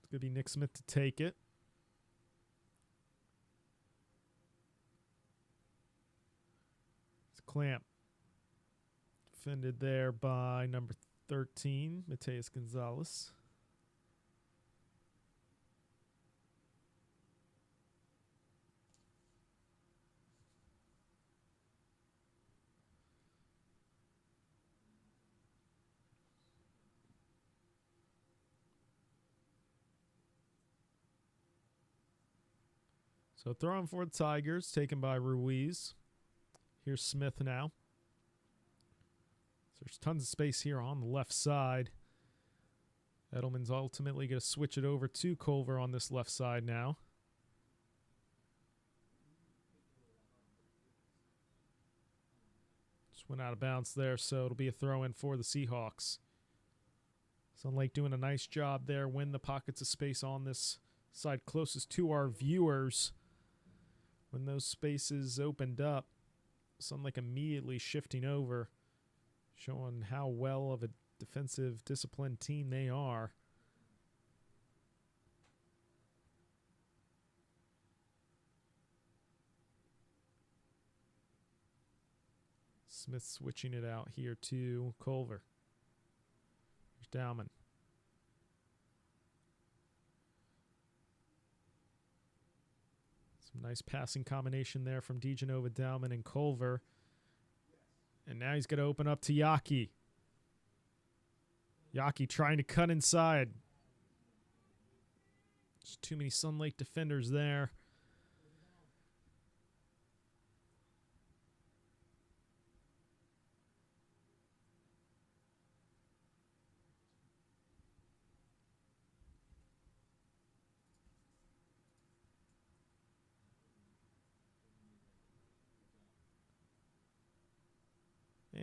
Speaker 1: It's going to be Nick Smith to take it. It's Clamp. Defended there by number 13, Mateus Gonzalez. So throwing for the Tigers, taken by Ruiz. Here's Smith now. So there's tons of space here on the left side. Edelman's ultimately going to switch it over to Culver on this left side now. Just went out of bounds there, so it'll be a throw-in for the Seahawks. Sunlake doing a nice job there. Win the pockets of space on this side closest to our viewers. When those spaces opened up, Sunlake immediately shifting over, showing how well of a defensive disciplined team they are. Smith switching it out here to Culver. Here's Dowman. Some nice passing combination there from DeGenova, Dowman, and Culver. And now he's going to open up to Yaki. Yaki trying to cut inside. There's too many Sunlake defenders there.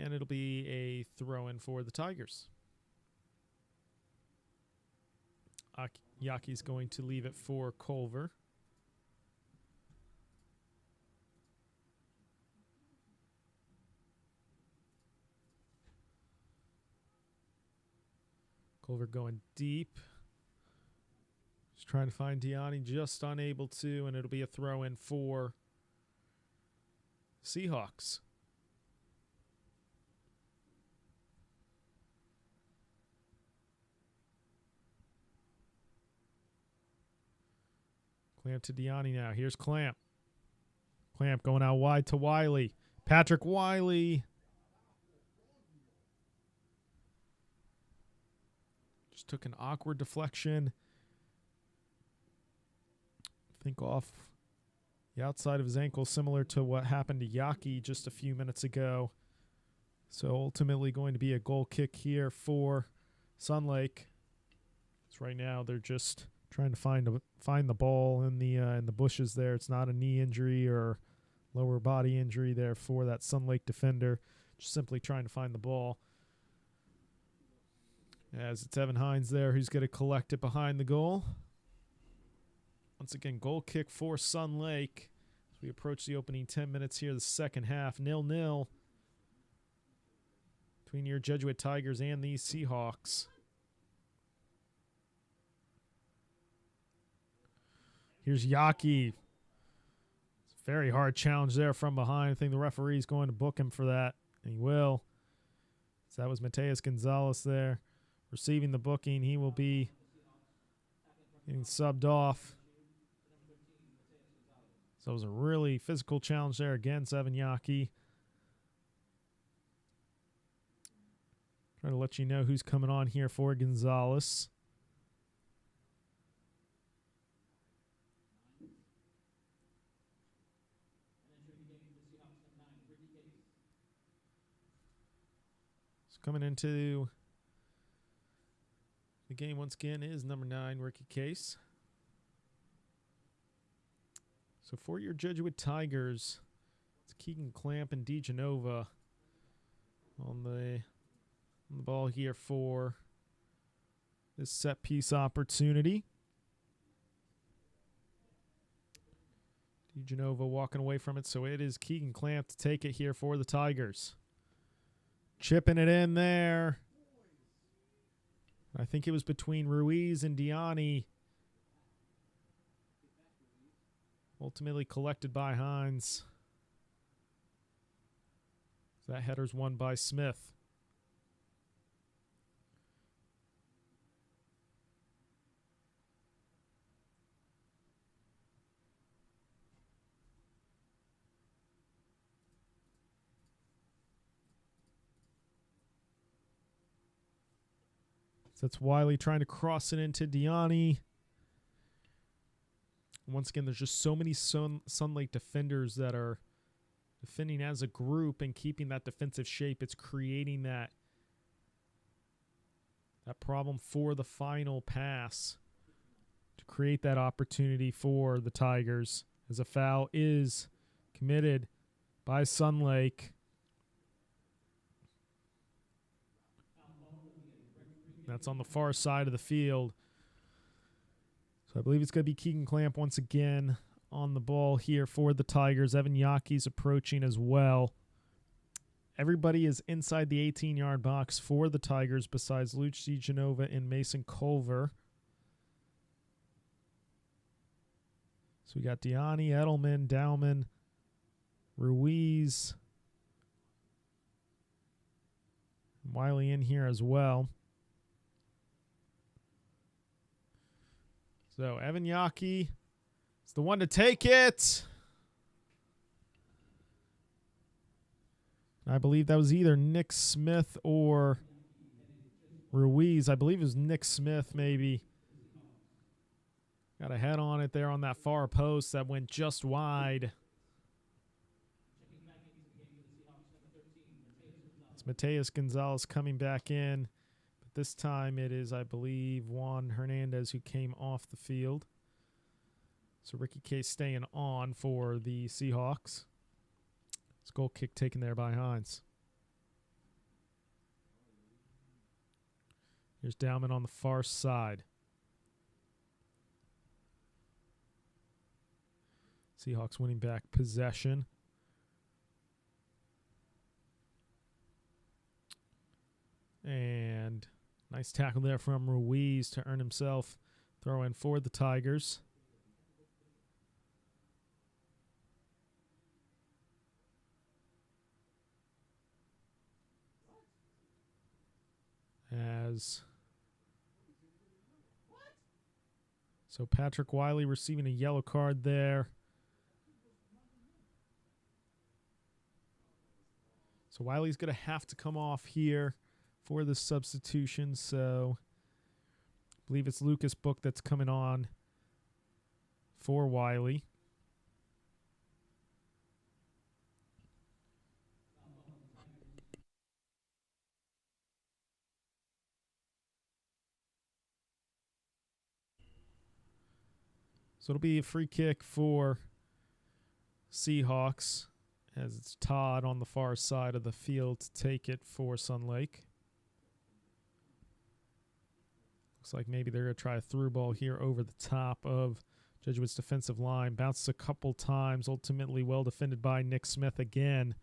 Speaker 1: And it'll be a throw-in for the Tigers. Yaki's going to leave it for Culver. Culver going deep. Just trying to find Diani, just unable to, and it'll be a throw-in for Seahawks. Clamp to Diani now. Here's Clamp. Clamp going out wide to Wiley. Patrick Wiley. Just took an awkward deflection. I think off the outside of his ankle, similar to what happened to Yaki just a few minutes ago. So ultimately going to be a goal kick here for Sunlake. So right now they're just trying to find the ball in the bushes there. It's not a knee injury or lower body injury there for that Sunlake defender. Just simply trying to find the ball. As it's Evan Hines there who's going to collect it behind the goal. Once again, goal kick for Sunlake as we approach the opening 10 minutes here, the second half. 0-0 between your Jesuit Tigers and these Seahawks. Here's Yaki. Very hard challenge there from behind. I think the referee's going to book him for that, and he will. So that was Mateus Gonzalez there receiving the booking. He will be getting subbed off. So it was a really physical challenge there against Evan Yaki. Trying to let you know who's coming on here for Gonzalez. So coming into the game once again is number 9, Ricky Case. So for your Jesuit Tigers, it's Keegan Clamp and DeGenova on the ball here for this set piece opportunity. DeGenova walking away from it, so it is Keegan Clamp to take it here for the Tigers. Chipping it in there. I think it was between Ruiz and Diani. Ultimately collected by Hines. That header's won by Smith. So that's Wiley trying to cross it into Diani. Once again, there's just so many Sunlake defenders that are defending as a group and keeping that defensive shape. It's creating that problem for the final pass to create that opportunity for the Tigers, as a foul is committed by Sunlake. That's on the far side of the field. So I believe it's going to be Keegan Clamp once again on the ball here for the Tigers. Evan Yaki's approaching as well. Everybody is inside the 18-yard box for the Tigers besides Luch DeGenova and Mason Culver. So we got Diani, Edelman, Dowman, Ruiz, Wiley in here as well. So Evan Yaki is the one to take it. I believe that was either Nick Smith or Ruiz. I believe it was Nick Smith maybe. Got a head on it there on that far post that went just wide. It's Mateus Gonzalez coming back in. This time it is, I believe, Juan Hernandez who came off the field. So Ricky Case staying on for the Seahawks. It's a goal kick taken there by Hines. Here's Dowman on the far side. Seahawks winning back possession. And nice tackle there from Ruiz to earn himself throw in for the Tigers. As So Patrick Wiley receiving a yellow card there. So Wiley's going to have to come off here for the substitution. So I believe it's Lucas Book that's coming on for Wiley. So it'll be a free kick for Seahawks as it's Todd on the far side of the field to take it for Sunlake. Looks like maybe they're going to try a through ball here over the top of Jesuit's defensive line. Bounces a couple times, ultimately well defended by Nick Smith again.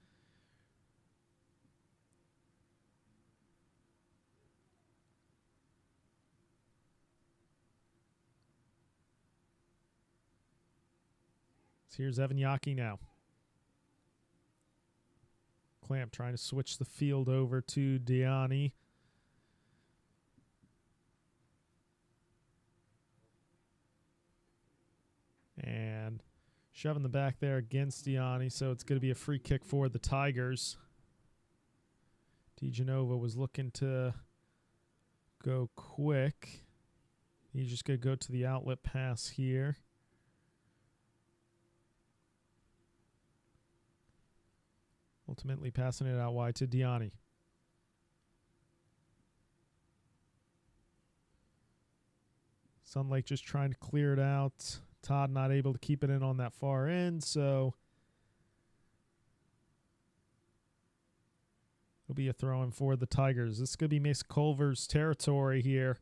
Speaker 1: So here's Evan Yaki now. Clamp trying to switch the field over to Diani. And shoving the back there against Diani, so it's going to be a free kick for the Tigers. DeGenova was looking to go quick. He's just going to go to the outlet pass here. Ultimately passing it out wide to Diani. Sunlake just trying to clear it out. Todd not able to keep it in on that far end, so it'll be a throw-in for the Tigers. This is going to be Mason Culver's territory here.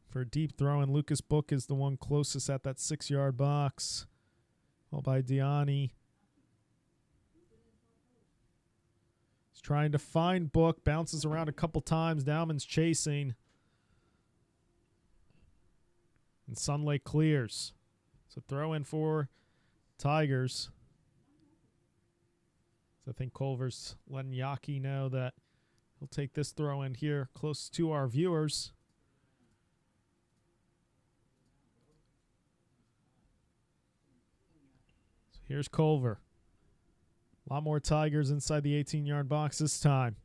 Speaker 1: For a deep throw-in, Lucas Book is the one closest at that 6-yard box. All by Diani. He's trying to find Book. Bounces around a couple times. Dowman's chasing. And Sunlake clears. So throw in for Tigers. So I think Culver's letting Yaki know that he'll take this throw in here close to our viewers. So here's Culver. A lot more Tigers inside the 18-yard box this time.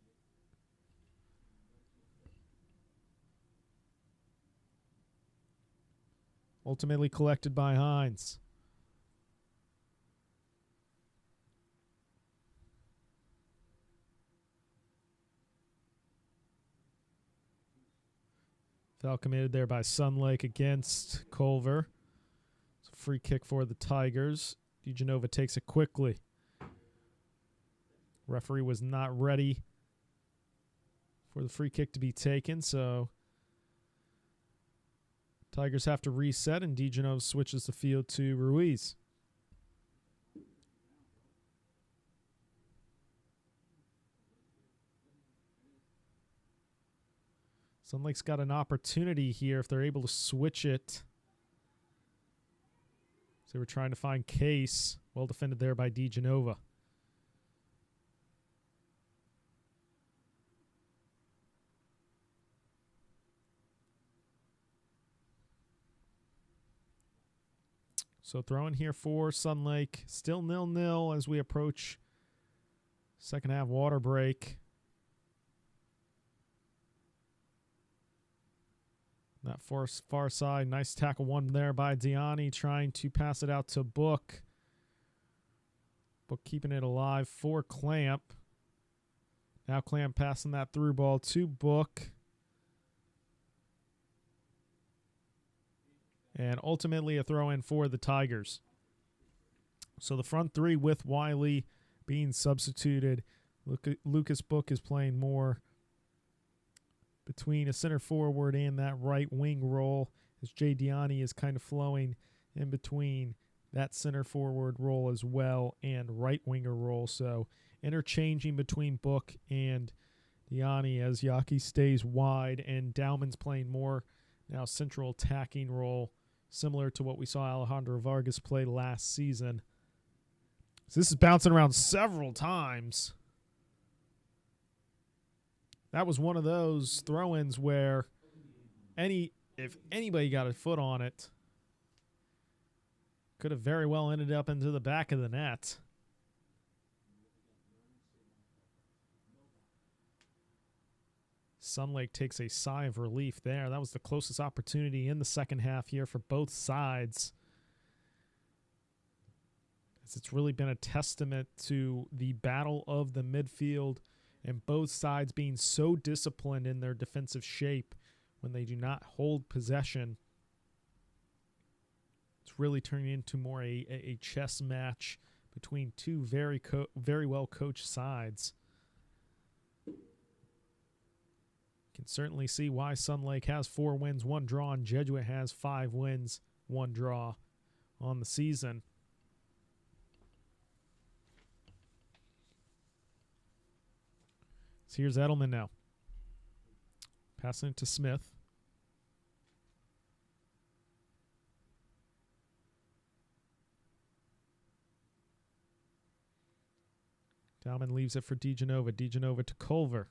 Speaker 1: Ultimately collected by Hines. Foul committed there by Sunlake against Culver. It's a free kick for the Tigers. DeGenova takes it quickly. Referee was not ready for the free kick to be taken, so Tigers have to reset, and DeGenova switches the field to Ruiz. Sunlake's got an opportunity here if they're able to switch it. So we're trying to find Case. Well defended there by DeGenova. So throwing here for Sunlake. Still 0-0 as we approach second half water break. That far side, nice tackle one there by Diani, trying to pass it out to Book. Book keeping it alive for Clamp. Now Clamp passing that through ball to Book. And ultimately a throw-in for the Tigers. So the front three with Wiley being substituted. Lucas Book is playing more between a center forward and that right wing role, as Jay Diani is kind of flowing in between that center forward role as well and right winger role. So interchanging between Book and Diani as Yaki stays wide, and Dowman's playing more now central attacking role, similar to what we saw Alejandro Vargas play last season. So this is bouncing around several times. That was one of those throw-ins where if anybody got a foot on it, could have very well ended up into the back of the net. Sunlake takes a sigh of relief there. That was the closest opportunity in the second half here for both sides. As it's really been a testament to the battle of the midfield and both sides being so disciplined in their defensive shape when they do not hold possession. It's really turning into more a chess match between two very well coached sides. Can certainly see why Sunlake has 4 wins, 1 draw, and Jesuit has 5 wins, 1 draw on the season. So here's Edelman now. Passing it to Smith. Dauman leaves it for DeGenova. DeGenova to Culver.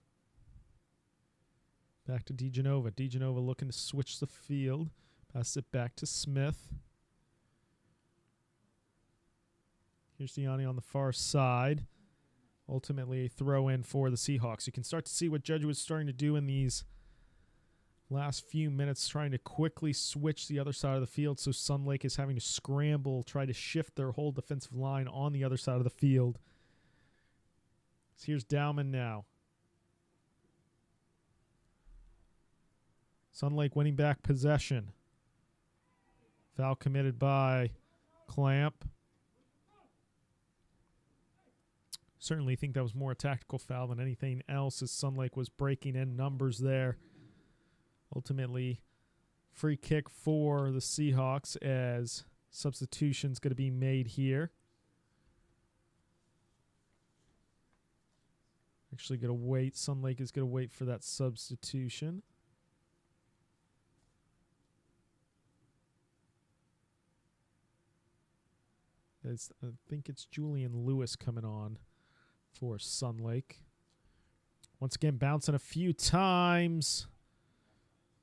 Speaker 1: Back to DeGenova. DeGenova looking to switch the field. Pass it back to Smith. Here's Gianni on the far side. Ultimately a throw in for the Seahawks. You can start to see what Jesuit's starting to do in these last few minutes, trying to quickly switch the other side of the field. So Sunlake is having to scramble, try to shift their whole defensive line on the other side of the field. So here's Dauman now. Sunlake winning back possession. Foul committed by Clamp. Certainly think that was more a tactical foul than anything else, as Sunlake was breaking in numbers there. Ultimately, free kick for the Seahawks as substitution's going to be made here. Actually going to wait. Sunlake is going to wait for that substitution. I think it's Julian Lewis coming on for Sunlake. Once again, bouncing a few times.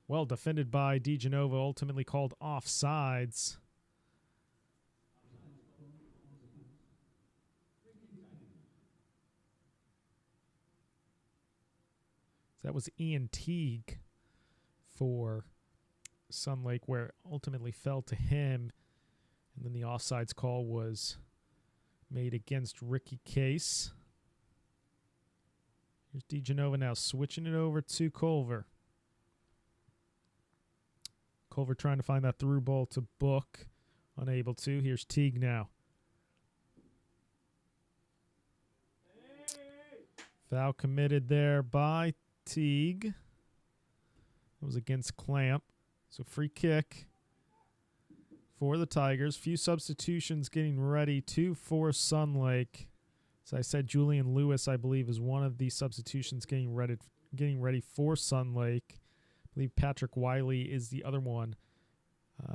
Speaker 1: Well defended by DeGenova, ultimately called offsides. That was Ian Teague for Sunlake, where it ultimately fell to him. And then the offsides call was made against Ricky Case. Here's DeGenova now switching it over to Culver. Culver trying to find that through ball to Book. Unable to. Here's Teague now. Foul committed there by Teague. It was against Clamp. So free kick for the Tigers. Few substitutions getting ready to force Sunlake. As I said, Julian Lewis, I believe, is one of the substitutions getting ready for Sunlake. I believe Patrick Wiley is the other one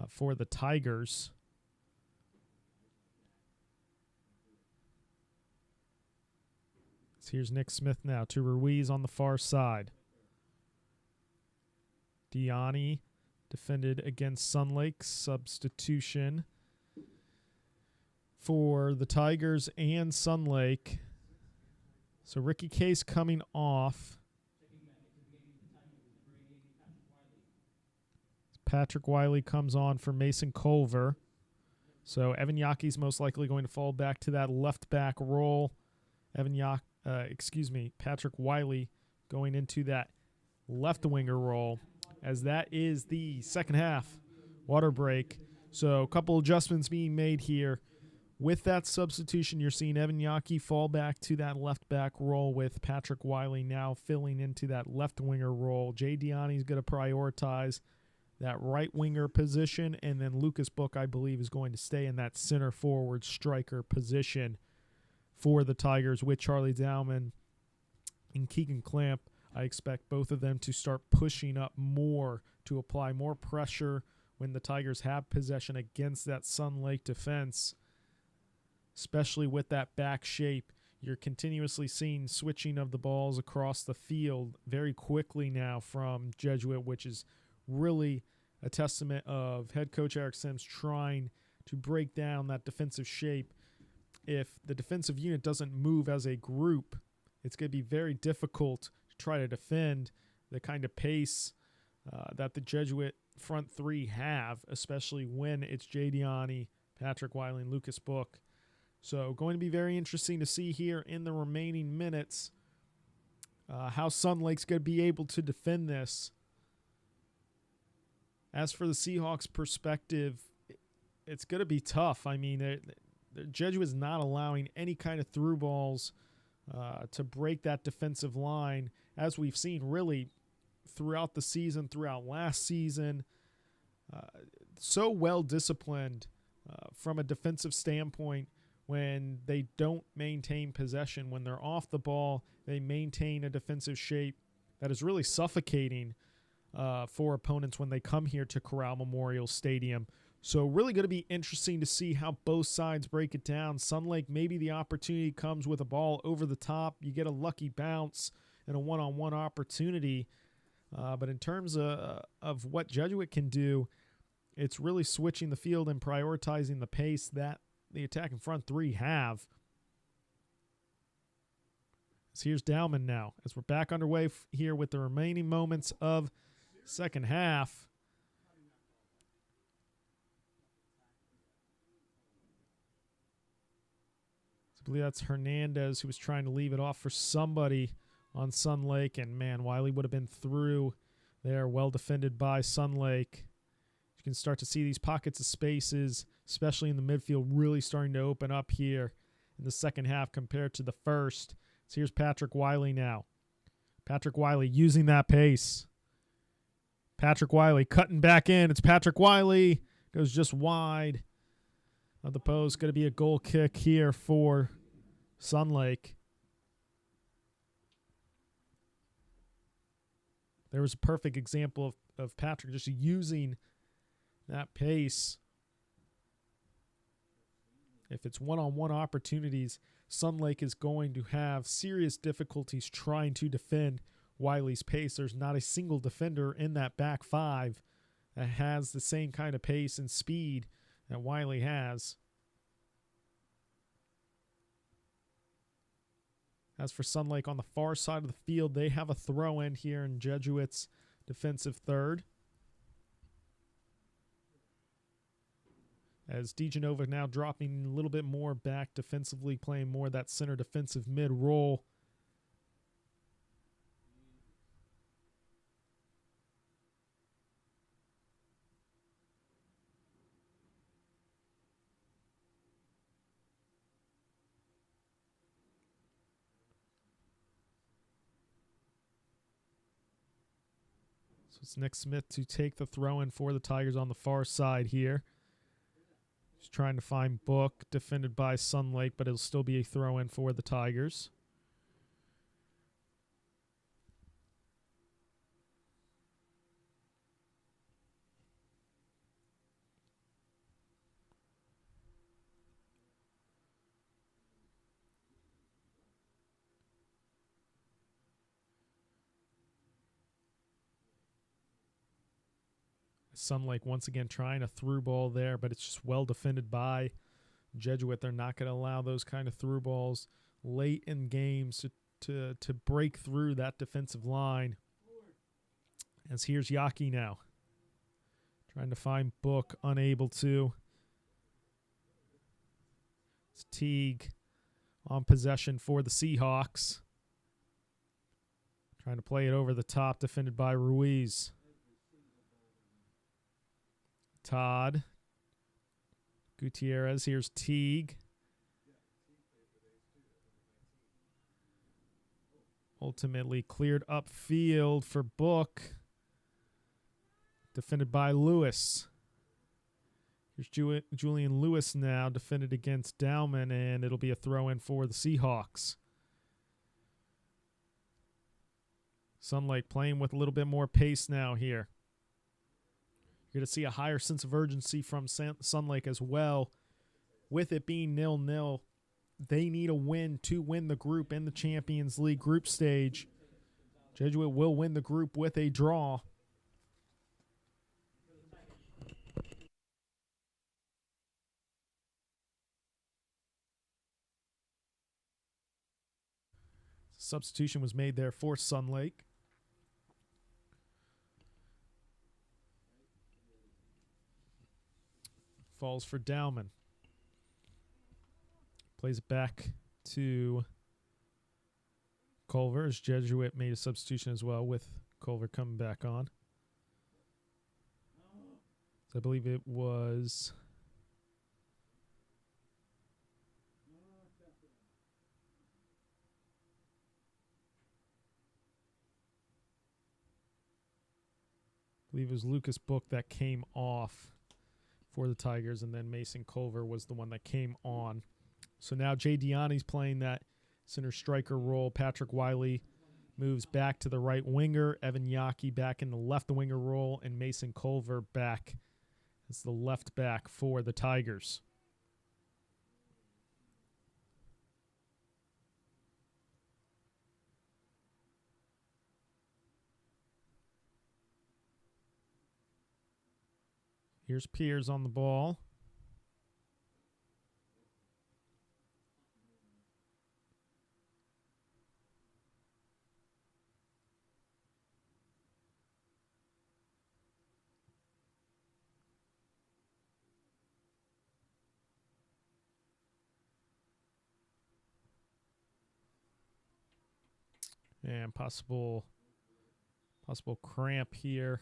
Speaker 1: for the Tigers. So here's Nick Smith now to Ruiz on the far side. Diani defended against Sunlake. Substitution for the Tigers and Sunlake. So Ricky Case coming off. Patrick Wiley comes on for Mason Culver. So Evan Yaki's most likely going to fall back to that left back role. Patrick Wiley going into that left winger role, as that is the second half water break. So a couple adjustments being made here. With that substitution, you're seeing Evan Yaki fall back to that left back role, with Patrick Wiley now filling into that left winger role. Jay Diani is going to prioritize that right winger position, and then Lucas Book, I believe, is going to stay in that center forward striker position for the Tigers with Charlie Dauman and Keegan Clamp. I expect both of them to start pushing up more, to apply more pressure when the Tigers have possession against that Sunlake defense, especially with that back shape. You're continuously seeing switching of the balls across the field very quickly now from Jesuit, which is really a testament of head coach Eric Sims trying to break down that defensive shape. If the defensive unit doesn't move as a group, it's going to be very difficult to try to defend the kind of pace that the Jesuit front three have, especially when it's Jadiani, Patrick Wiley, and Lucas Book. So going to be very interesting to see here in the remaining minutes how Sunlake's going to be able to defend this. As for the Seahawks' perspective, it's going to be tough. I mean, the Jesuit is not allowing any kind of through balls to break that defensive line, as we've seen really throughout the season, throughout last season. So well disciplined from a defensive standpoint when they don't maintain possession. When they're off the ball, they maintain a defensive shape that is really suffocating for opponents when they come here to Corral Memorial Stadium. So really going to be interesting to see how both sides break it down. Sunlake, maybe the opportunity comes with a ball over the top. You get a lucky bounce and a one-on-one opportunity. But in terms of what Jesuit can do, it's really switching the field and prioritizing the pace that the attacking front three have. So here's Dowman now as we're back underway here with the remaining moments of second half. I believe that's Hernandez who was trying to leave it off for somebody on Sunlake, and man, Wiley would have been through there, well defended by Sunlake. You can start to see these pockets of spaces, especially in the midfield, really starting to open up here in the second half compared to the first. So here's Patrick Wiley now. Patrick Wiley using that pace. Patrick Wiley cutting back in. It's Patrick Wiley. Goes just wide of the post. Going to be a goal kick here for Sunlake. There was a perfect example of Patrick just using that pace. If it's one-on-one opportunities, Sunlake is going to have serious difficulties trying to defend Wiley's pace. There's not a single defender in that back five that has the same kind of pace and speed that Wiley has. As for Sunlake on the far side of the field, they have a throw-in here in Jesuit's defensive third. As DeGenova now dropping a little bit more back defensively, playing more of that center defensive mid role. So it's Nick Smith to take the throw-in for the Tigers on the far side here. He's trying to find Book, defended by Sunlake, but it'll still be a throw-in for the Tigers. Sunlake once again trying a through ball there, but it's just well defended by Jesuit. They're not going to allow those kind of through balls late in games to break through that defensive line. As here's Yaki now. Trying to find Book, unable to. It's Teague on possession for the Seahawks. Trying to play it over the top, defended by Ruiz. Todd. Gutierrez. Here's Teague. Ultimately cleared upfield for Book. Defended by Lewis. Here's Julian Lewis now, defended against Dowman, and it'll be a throw-in for the Seahawks. Sunlake playing with a little bit more pace now here. You're going to see a higher sense of urgency from Sunlake as well, with it being 0-0 They need a win to win the group in the Champions League group stage. Jesuit will win the group with a draw. Substitution was made there for Sunlake. Falls for Dowman. Plays it back to Culver as Jesuit made a substitution as well with Culver coming back on. I believe it was Lucas Book that came off for the Tigers, and then Mason Culver was the one that came on. So now Jay Diani's playing that center striker role. Patrick Wiley moves back to the right winger. Evan Yaki back in the left winger role, and Mason Culver back as the left back for the Tigers. Here's Piers on the ball. And possible cramp here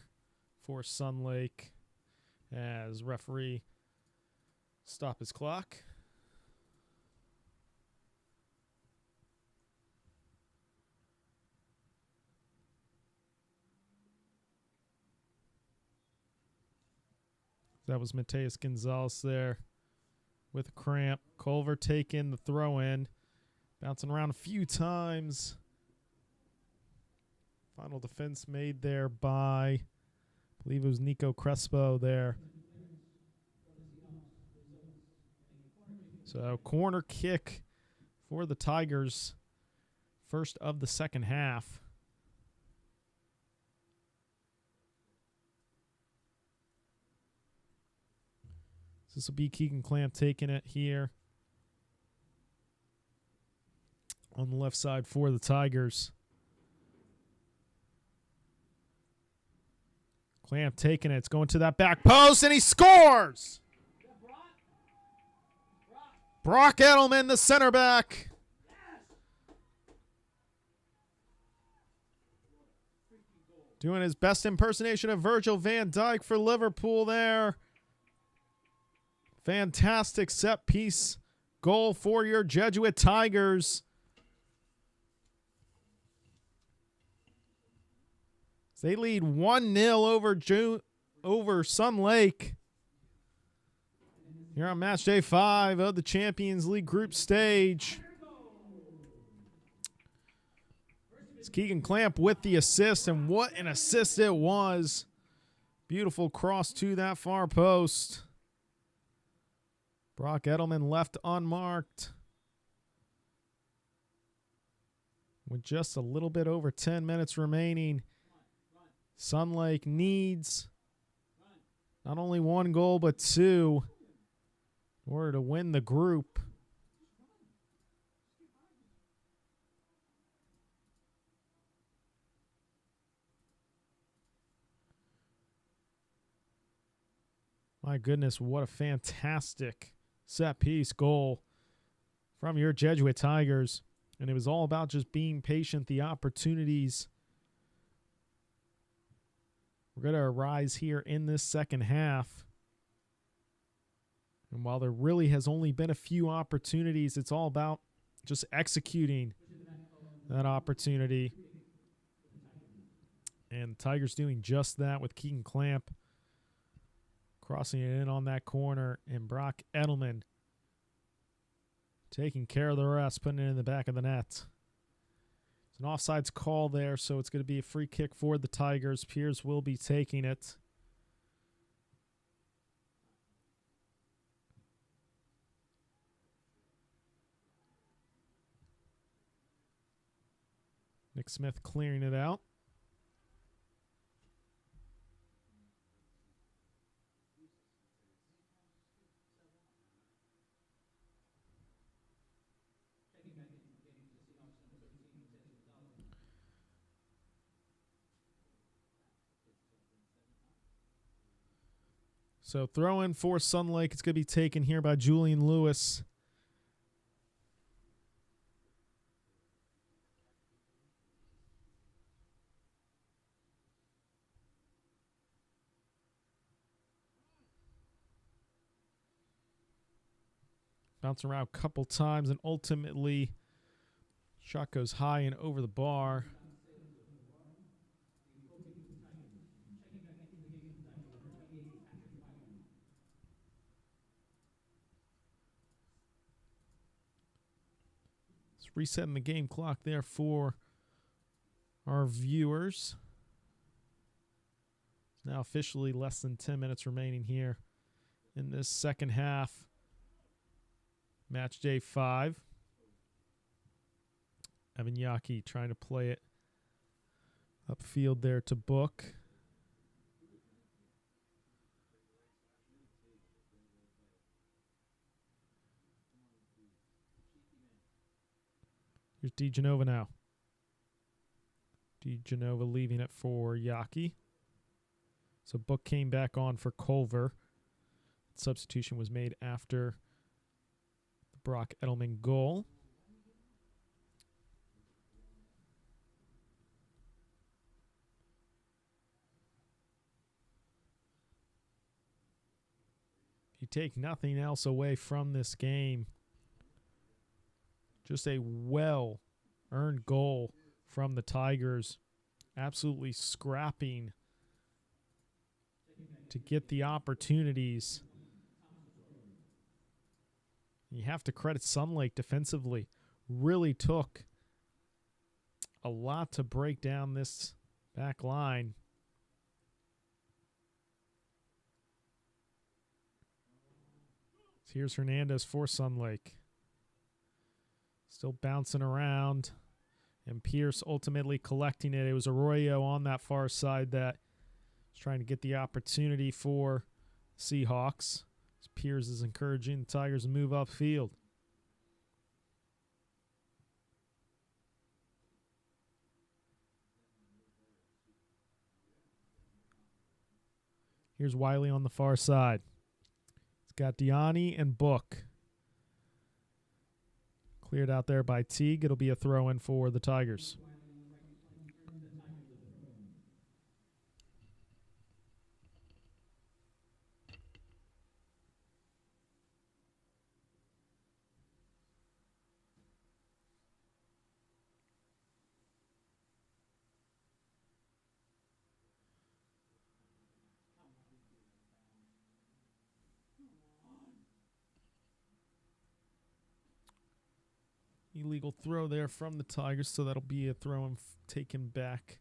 Speaker 1: for Sunlake as referee stop his clock. That was Mateus Gonzalez there with a cramp. Culver taking the throw in, bouncing around a few times. Final defense made there by, I believe it was Nico Crespo there. So corner kick for the Tigers, first of the second half. So this will be Keegan Clamp taking it here on the left side for the Tigers. Clamp taking it. It's going to that back post, and he scores! Brock Edelman, the center back. Doing his best impersonation of Virgil van Dijk for Liverpool there. Fantastic set piece goal for your Jesuit Tigers. They lead 1-0 over Sunlake here on match day 5 of the Champions League group stage. It's Keegan Clamp with the assist, and what an assist it was. Beautiful cross to that far post. Brock Edelman left unmarked. With just a little bit over 10 minutes remaining, Sunlake needs not only 1 goal but 2 in order to win the group. My goodness, what a fantastic set piece goal from your Jesuit Tigers. And it was all about just being patient. The opportunities we're going to arise here in this second half. And while there really has only been a few opportunities, it's all about just executing that opportunity. And the Tigers doing just that with Keegan Clamp crossing it in on that corner, and Brock Edelman taking care of the rest, putting it in the back of the net. It's an offsides call there, so it's going to be a free kick for the Tigers. Piers will be taking it. Nick Smith clearing it out. So throw in for Sunlake. It's going to be taken here by Julian Lewis. Bouncing around a couple times, and ultimately shot goes high and over the bar. It's resetting the game clock there for our viewers. It's now officially less than 10 minutes remaining here in this second half. Match day 5. Evan Yaki trying to play it upfield there to Book. Here's DeGenova now. DeGenova leaving it for Yaki. So Book came back on for Culver. Substitution was made after the Brock Edelman goal. You take nothing else away from this game. Just a well-earned goal from the Tigers. Absolutely scrapping to get the opportunities. You have to credit Sunlake defensively. Really took a lot to break down this back line. Here's Hernandez for Sunlake. Still bouncing around. And Pierce ultimately collecting it. It was Arroyo on that far side that was trying to get the opportunity for Seahawks. Pierce is encouraging the Tigers to move upfield. Here's Wiley on the far side. It's got Diani and Book. Cleared out there by Teague. It'll be a throw-in for the Tigers. Illegal throw there from the Tigers, so that'll be a throw and taken back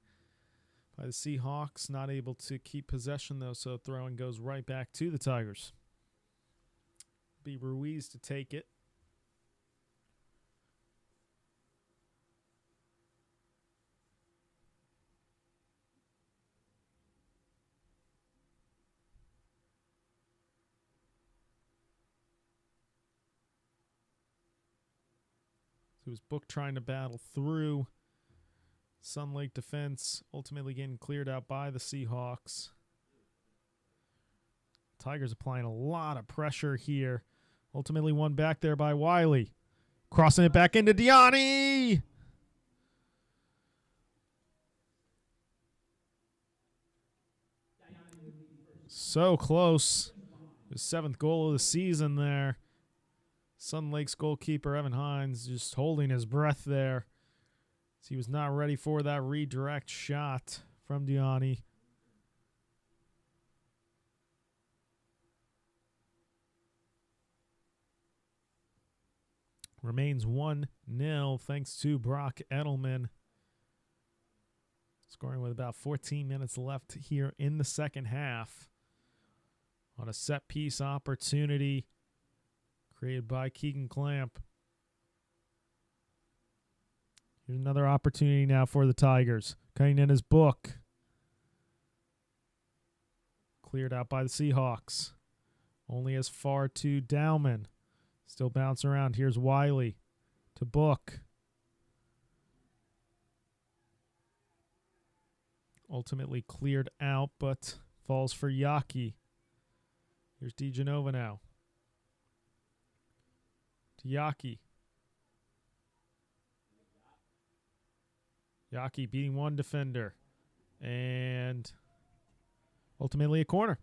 Speaker 1: by the Seahawks. Not able to keep possession, though, so throwing goes right back to the Tigers. Be Ruiz to take it. It was Book trying to battle through Sunlake defense, ultimately getting cleared out by the Seahawks. Tigers applying a lot of pressure here. Ultimately won back there by Wiley. Crossing it back into Diani. So close. His 7th goal of the season there. Sunlake's goalkeeper, Evan Hines, just holding his breath there. He was not ready for that redirect shot from Diani. Remains 1-0 thanks to Brock Edelman. Scoring with about 14 minutes left here in the second half. On a set-piece opportunity created by Keegan Clamp. Here's another opportunity now for the Tigers. Cutting in his book. Cleared out by the Seahawks. Only as far to Dowman. Still bouncing around. Here's Wiley to Book. Ultimately cleared out, but falls for Yaki. Here's DeGenova now. To Yaki. Yaki beating one defender. And ultimately a corner.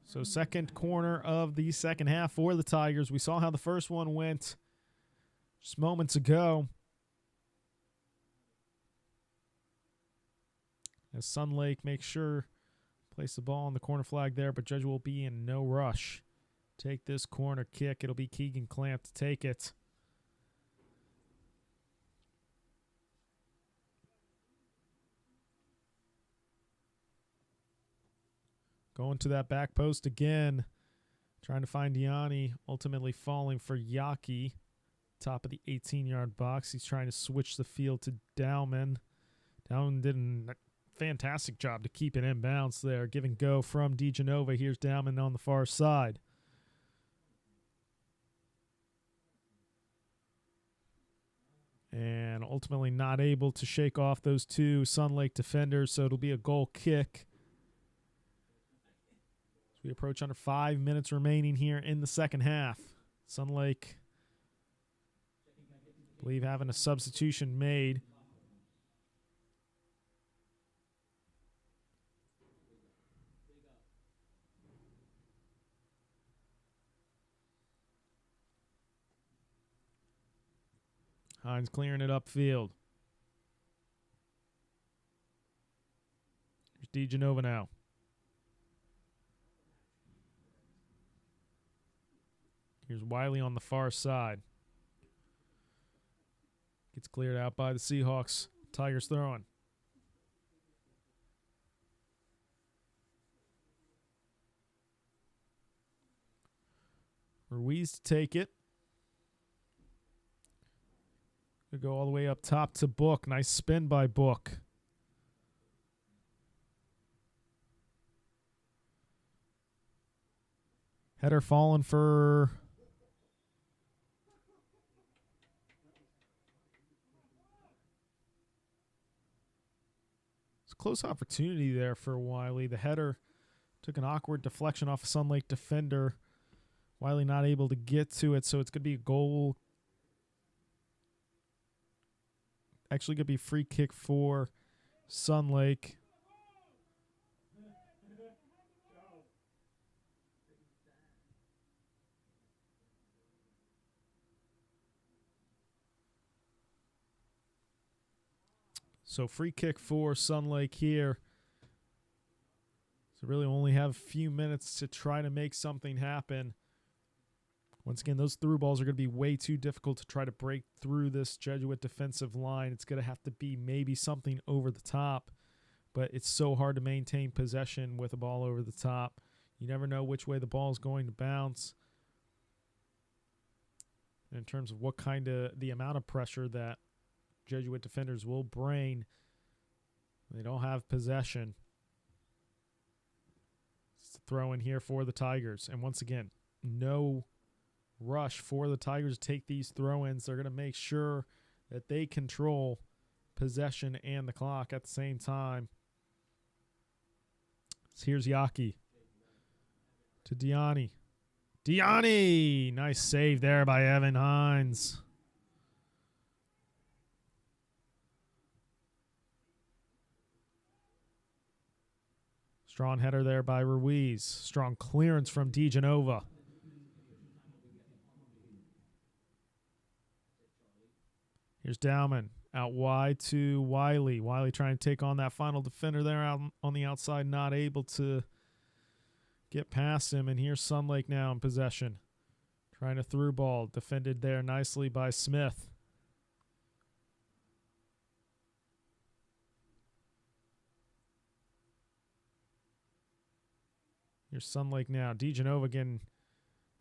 Speaker 1: So second corner of the second half for the Tigers. We saw how the first one went just moments ago. As Sunlake makes sure place the ball on the corner flag there, but Judge will be in no rush. Take this corner kick. It'll be Keegan Clamp to take it. Going to that back post again. Trying to find Diani. Ultimately falling for Yaki. Top of the 18-yard box. He's trying to switch the field to Dowman. Dowman did a fantastic job to keep it in bounds there. Give and go from DeGenova. Here's Dowman on the far side. And ultimately not able to shake off those two Sunlake defenders, so it'll be a goal kick. We approach under 5 minutes remaining here in the second half. Sunlake, I believe, having a substitution made. Hines clearing it upfield. Here's DeGenova now. Here's Wiley on the far side. Gets cleared out by the Seahawks. Tigers throwing. Ruiz to take it. Could go all the way up top to Book. Nice spin by Book. Header falling for... It's a close opportunity there for Wiley. The header took an awkward deflection off a Sunlake defender. Wiley not able to get to it, so it's going to be a goal. Actually going to be a free kick for Sunlake. So free kick for Sunlake here. So really only have a few minutes to try to make something happen. Once again, those through balls are going to be way too difficult to try to break through this Jesuit defensive line. It's going to have to be maybe something over the top, but it's so hard to maintain possession with a ball over the top. You never know which way the ball is going to bounce. In terms of what kind of the amount of pressure that Jesuit defenders will bring, they don't have possession. It's a throw in here for the Tigers. And once again, no rush for the Tigers to take these throw-ins. They're going to make sure that they control possession and the clock at the same time. So here's Yaki to Diani. Diani! Nice save there by Evan Hines. Strong header there by Ruiz. Strong clearance from DeGenova. Here's Dowman out wide to Wiley. Wiley trying to take on that final defender there out on the outside, not able to get past him. And here's Sunlake now in possession. Trying to through ball. Defended there nicely by Smith. Here's Sunlake now. DeGenova again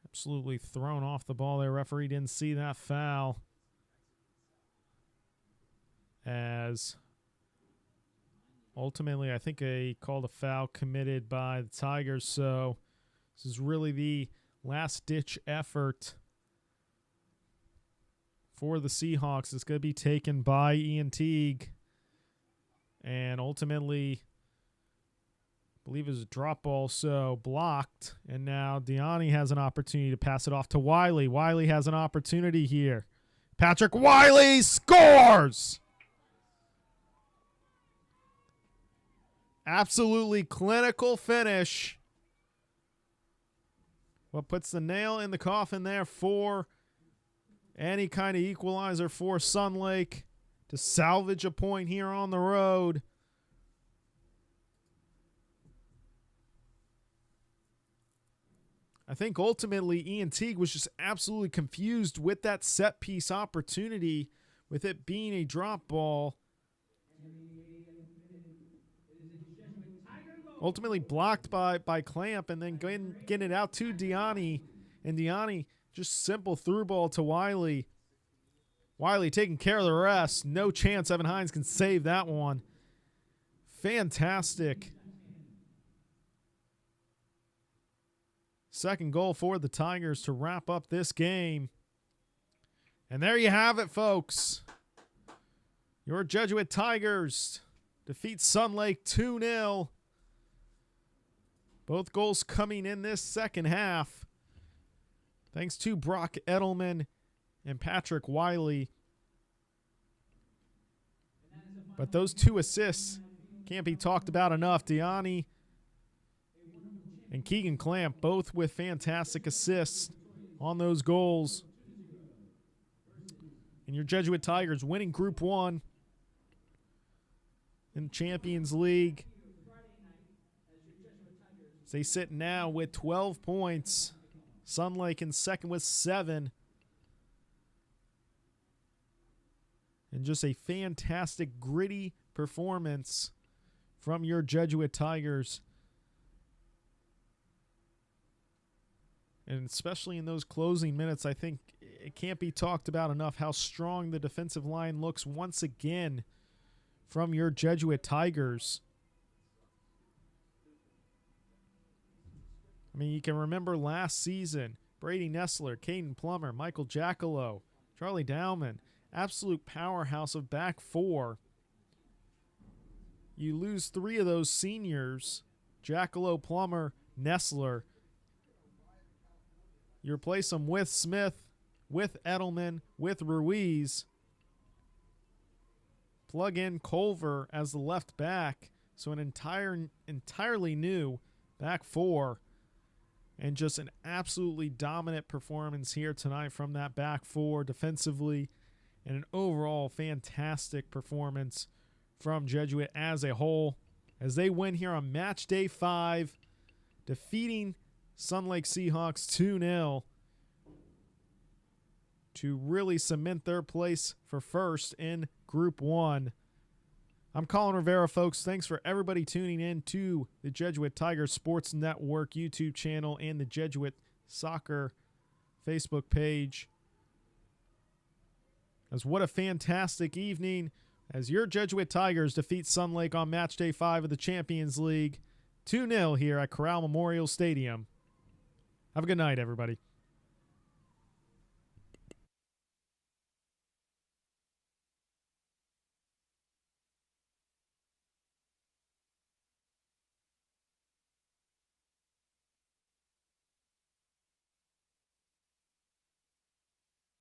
Speaker 1: absolutely thrown off the ball there. Referee didn't see that foul. as ultimately I think they called a foul committed by the Tigers. So this is really the last-ditch effort for the Seahawks. It's going to be taken by Ian Teague. And ultimately, I believe it was a drop ball, so blocked. And now Deani has an opportunity to pass it off to Wiley. Wiley has an opportunity here. Patrick Wiley scores! Absolutely clinical finish. What puts the nail in the coffin there for any kind of equalizer for Sunlake to salvage a point here on the road. I think ultimately Ian Teague was just absolutely confused with that set piece opportunity, with it being a drop ball. Ultimately blocked by Clamp, and then getting it out to Deani, and Deani just simple through ball to Wiley. Wiley taking care of the rest. No chance Evan Hines can save that one. Fantastic. Second goal for the Tigers to wrap up this game. And there you have it, folks. Your Jesuit Tigers defeat Sunlake 2-0. Both goals coming in this second half, thanks to Brock Edelman and Patrick Wiley. But those two assists can't be talked about enough. Deani and Keegan Clamp both with fantastic assists on those goals. And your Jesuit Tigers winning Group 1 in the Champions League. They sit now with 12 points. Sunlake in second with 7. And just a fantastic, gritty performance from your Jesuit Tigers. And especially in those closing minutes, I think it can't be talked about enough how strong the defensive line looks once again from your Jesuit Tigers. I mean, you can remember last season, Brady Nessler, Caden Plummer, Michael Jackalow, Charlie Dowman, absolute powerhouse of back four. You lose 3 of those seniors, Jackalow, Plummer, Nessler. You replace them with Smith, with Edelman, with Ruiz. Plug in Culver as the left back, so an entirely new back four. And just an absolutely dominant performance here tonight from that back four defensively. And an overall fantastic performance from Jesuit as a whole. As they win here on match day 5. Defeating Sunlake Seahawks 2-0. To really cement their place for first in Group 1. I'm Colin Rivera, folks. Thanks for everybody tuning in to the Jesuit Tigers Sports Network YouTube channel and the Jesuit Soccer Facebook page. As what a fantastic evening as your Jesuit Tigers defeat Sunlake on match day 5 of the Champions League 2-0 here at Corral Memorial Stadium. Have a good night, everybody.